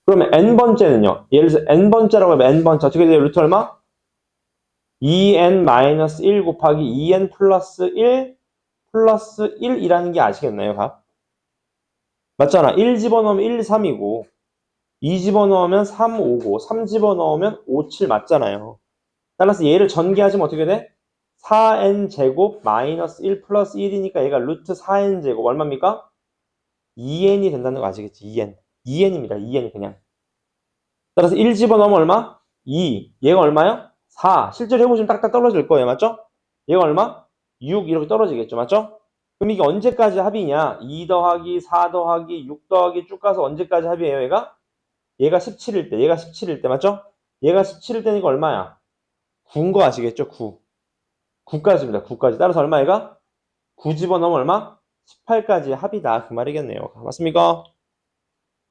그러면 n번째는요. 예를 들어서 n번째라고 하면 n번째 어떻게 돼요? 루트 얼마? 2n-1 곱하기 2n 플러스 1 플러스 1이라는 게 아시겠나요? 각? 맞잖아. 1 집어넣으면 1, 3이고 2 집어넣으면 3, 5고 3 집어넣으면 5, 7 맞잖아요. 따라서 얘를 전개하시면 어떻게 돼? 4n제곱 마이너스 1 플러스 1이니까 얘가 루트 4n제곱 얼마입니까? 2n이 된다는 거 아시겠지? 2n. 2n입니다. 2n 그냥. 따라서 1 집어넣으면 얼마? 2. 얘가 얼마요? 4. 실제로 해보시면 딱딱 떨어질 거예요. 맞죠? 얘가 얼마? 6 이렇게 떨어지겠죠. 맞죠? 그럼 이게 언제까지 합이냐? 2 더하기 4 더하기 6 더하기 쭉 가서 언제까지 합이에요? 얘가? 얘가 17일 때. 얘가 17일 때. 맞죠? 얘가 17일 때니까 얼마야? 9인 거 아시겠죠? 9. 9까지입니다. 9까지. 따라서 얼마 얘가? 9 집어넣으면 얼마? 18까지 합이다. 그 말이겠네요. 맞습니까?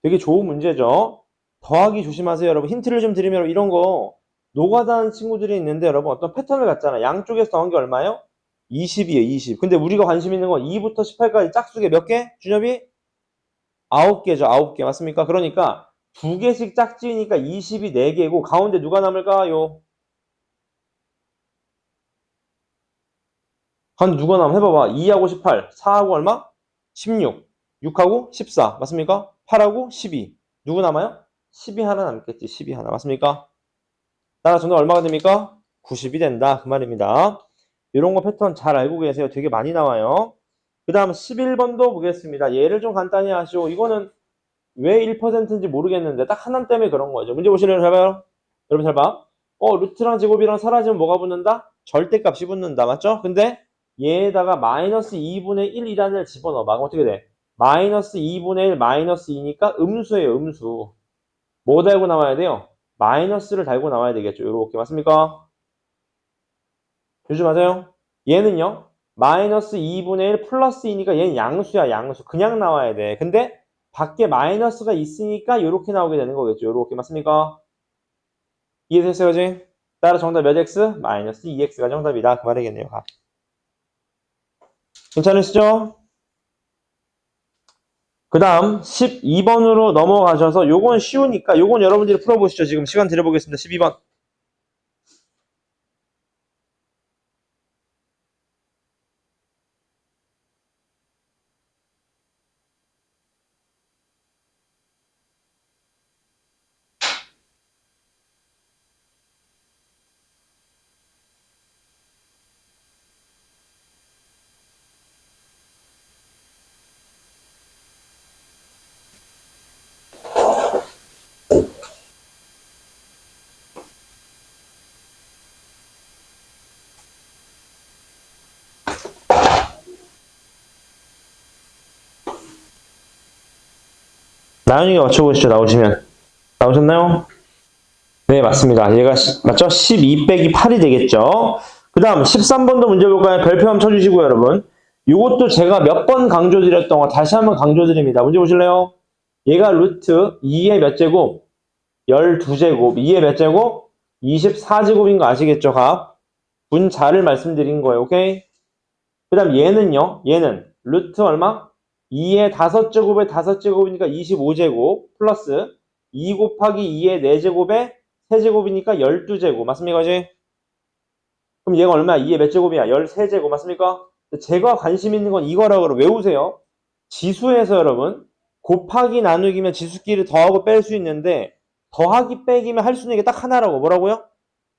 되게 좋은 문제죠. 더하기 조심하세요. 여러분 힌트를 좀 드리면 이런 거 노가다하는 친구들이 있는데 여러분 어떤 패턴을 갖잖아. 양쪽에서 더한 게 얼마예요? 20이에요. 20. 근데 우리가 관심 있는 건 2부터 18까지 짝수게 몇 개? 준엽이? 9개죠. 9개. 맞습니까? 그러니까 2개씩 짝지으니까 20이 4개고 가운데 누가 남을까요? 가운데 누가 남아? 해봐봐. 2하고 18. 4하고 얼마? 16. 6하고 14. 맞습니까? 8하고 12. 누구 남아요? 10이 하나 남겠지. 10이 하나. 맞습니까? 따라 정답 얼마가 됩니까? 90이 된다. 그 말입니다. 이런 거 패턴 잘 알고 계세요. 되게 많이 나와요. 그 다음 11번도 보겠습니다. 얘를 좀 간단히 하시오. 이거는 왜 1%인지 모르겠는데 딱 하나 때문에 그런 거죠. 문제 보실래요? 잘 봐요. 여러분 잘 봐. 루트랑 제곱이랑 사라지면 뭐가 붙는다? 절대값이 붙는다. 맞죠? 근데 얘에다가 마이너스 2분의 1이라는 집어넣어봐. 그럼 어떻게 돼? 마이너스 2분의 1 마이너스 2니까 음수예요. 음수. 뭐 달고 나와야 돼요? 마이너스를 달고 나와야 되겠죠. 요렇게 맞습니까? 요즘 맞아요? 얘는요. 마이너스 2분의 1 플러스 2니까 얘는 양수야. 양수. 그냥 나와야 돼. 근데 밖에 마이너스가 있으니까 요렇게 나오게 되는 거겠죠. 요렇게 맞습니까? 이해됐어요? 그지? 따라 정답 몇 x? 마이너스 2x가 정답이다. 그 말이겠네요. 괜찮으시죠? 그 다음 12번으로 넘어가셔서 요건 쉬우니까 요건 여러분들이 풀어보시죠. 지금 시간 드려보겠습니다. 12번. 나연이가 맞춰보시죠. 나오시면. 나오셨나요? 네, 맞습니다. 얘가 맞죠? 12 빼기 8이 되겠죠. 그 다음 13번도 문제 볼까요? 별표 한번 쳐주시고요, 여러분. 이것도 제가 몇 번 강조드렸던 거 다시 한번 강조드립니다. 문제 보실래요? 얘가 루트 2의 몇 제곱? 12제곱. 2의 몇 제곱? 24제곱인 거 아시겠죠? 값. 분자를 말씀드린 거예요. 오케이? 그 다음 얘는요. 얘는 루트 얼마? 2의 5제곱에 5제곱이니까 25제곱 플러스 2 곱하기 2의 4제곱에 3제곱이니까 12제곱. 맞습니까? 이제? 그럼 얘가 얼마야? 2의 몇 제곱이야? 13제곱. 맞습니까? 제가 관심 있는 건 이거라고 외우세요. 지수에서 여러분 곱하기 나누기면 지수끼리 더하고 뺄 수 있는데 더하기 빼기면 할 수 있는 게 딱 하나라고. 뭐라고요?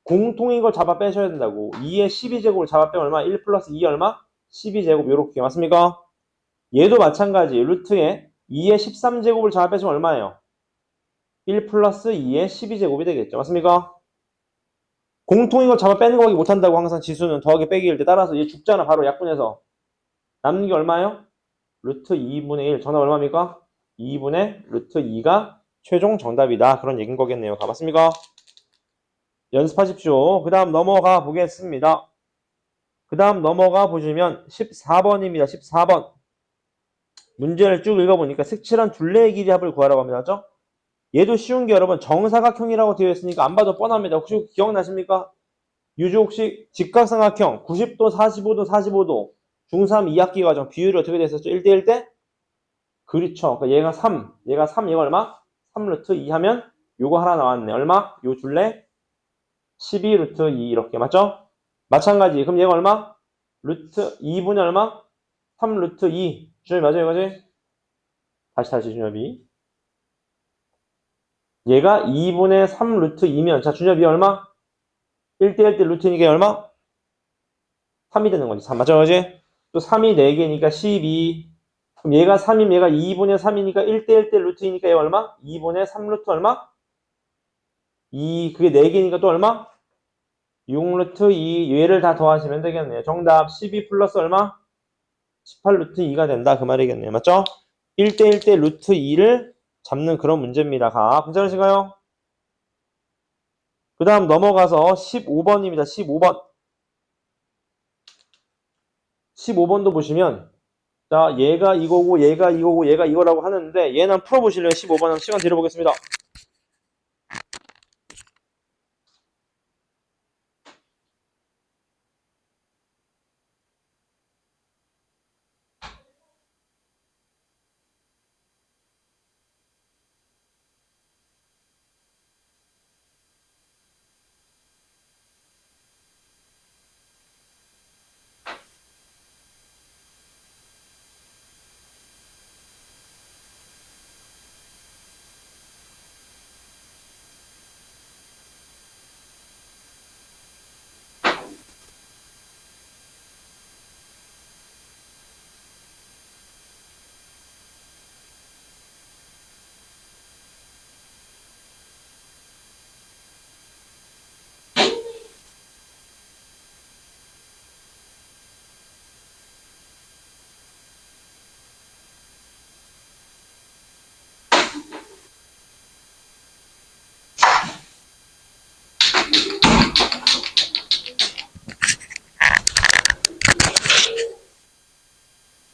공통인 걸 잡아 빼셔야 된다고. 2의 12제곱을 잡아 빼면 얼마? 1 플러스 2 얼마? 12제곱. 요렇게. 맞습니까? 얘도 마찬가지. 루트에 2의 13제곱을 잡아 빼시면 얼마예요? 1 플러스 2의 12제곱이 되겠죠. 맞습니까? 공통인 걸 잡아 빼는 거밖에 못한다고. 항상 지수는 더하기 빼기일 때. 따라서 얘 죽잖아. 바로 약분해서. 남는 게 얼마예요? 루트 2분의 1. 정답 얼마입니까? 2분의 루트 2가 최종 정답이다. 그런 얘기인 거겠네요. 맞습니까? 연습하십시오. 그 다음 넘어가 보겠습니다. 그 다음 넘어가 보시면 14번입니다. 14번. 문제를 쭉 읽어보니까 색칠한 둘레의 길이 합을 구하라고 합니다. 맞죠? 얘도 쉬운 게 여러분 정사각형이라고 되어 있으니까 안 봐도 뻔합니다. 혹시 기억나십니까? 유주옥식 직각삼각형 90도, 45도, 45도 중3 2학기 과정 비율이 어떻게 됐었죠? 1대1 때? 그렇죠. 그러니까 얘가 3, 얘가 3, 얘가 얼마? 3 루트 2 하면 요거 하나 나왔네. 얼마? 요 둘레 12 루트 2 이렇게. 맞죠? 마찬가지. 그럼 얘가 얼마? 루트 2분의 얼마? 3 루트 2. 준엽이 맞아요, 이거지? 다시 준엽이. 얘가 2분의 3 루트 2면 자 준엽이 얼마? 1대1 때 루트니까 얼마? 3이 되는 거지. 3 맞죠? 그지? 또 3이 4개니까 12. 그럼 얘가 3이면 얘가 2분의 3이니까 1대1대 루트이니까 얘가 얼마? 2분의 3루트 얼마? 2, 그게 4개니까 또 얼마? 6루트 2, 얘를 다 더하시면 되겠네요. 정답 12 플러스 얼마? 18루트 2가 된다. 그 말이겠네요. 맞죠? 1대1대 루트 2를 잡는 그런 문제입니다. 가. 괜찮으신가요? 그 다음 넘어가서 15번입니다. 15번. 15번도 보시면, 자, 얘가 이거고, 얘가 이거고, 얘가 이거라고 하는데, 얘는 한번 풀어보실래요? 15번 시간 드려보겠습니다.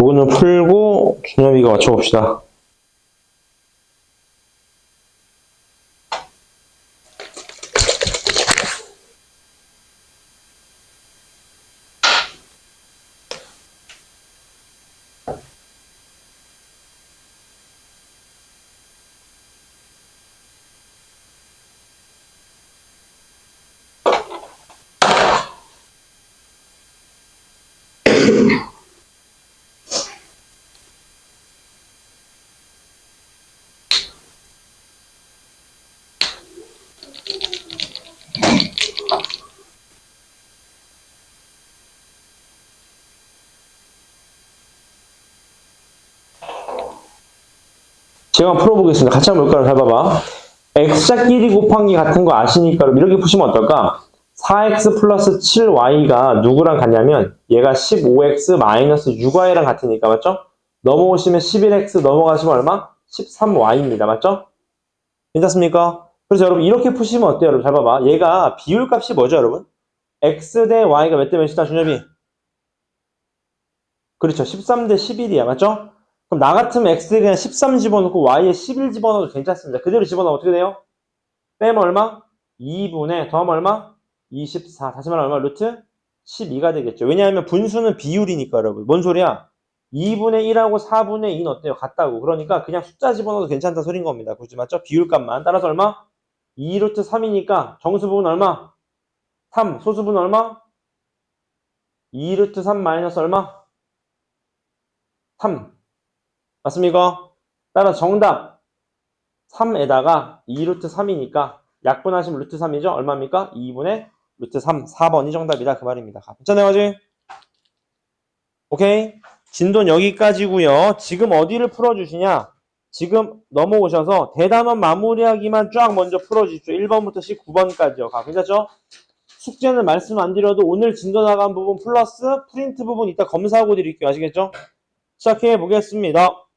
이거는 풀고, 준엽이가 맞춰봅시다. 제가 한번 풀어보겠습니다. 같이 한번 볼까요? 잘 봐봐. x자끼리 곱하기 같은 거 아시니까 이렇게 푸시면 어떨까? 4x 플러스 7y가 누구랑 같냐면 얘가 15x 마이너스 6y랑 같으니까 맞죠? 넘어오시면 11x 넘어가시면 얼마? 13y입니다. 맞죠? 괜찮습니까? 그래서 여러분 이렇게 푸시면 어때요? 여러분 잘 봐봐. 얘가 비율값이 뭐죠 여러분? x 대 y가 몇 대 몇이다 준엽이? 그렇죠. 13 대 11이야. 맞죠? 그럼 나 같으면 x에 그냥 13 집어넣고 y에 11 집어넣어도 괜찮습니다. 그대로 집어넣으면 어떻게 돼요? 빼면 얼마? 2분의 더하면 얼마? 24. 다시 말하면 얼마? 루트 12가 되겠죠. 왜냐하면 분수는 비율이니까 여러분. 뭔 소리야? 2분의 1하고 4분의 2는 어때요? 같다고. 그러니까 그냥 숫자 집어넣어도 괜찮다 소린 겁니다. 그렇지 맞죠? 비율값만. 따라서 얼마? 2루트 3이니까 정수부분 얼마? 3. 소수분 얼마? 2루트 3 마이너스 얼마? 3. 맞습니까? 따라 정답 3에다가 2루트 3이니까 약분하시면 루트 3이죠? 얼마입니까? 2분의 루트 3, 4번이 정답이다 그 말입니다. 괜찮아요 아직? 오케이? 진도는 여기까지고요. 지금 어디를 풀어주시냐? 지금 넘어오셔서 대단원 마무리하기만 쫙 먼저 풀어주십시오. 1번부터 19번까지요. 괜찮죠? 숙제는 말씀 안 드려도 오늘 진도 나간 부분 플러스 프린트 부분 이따 검사하고 드릴게요. 아시겠죠? 시작해 보겠습니다.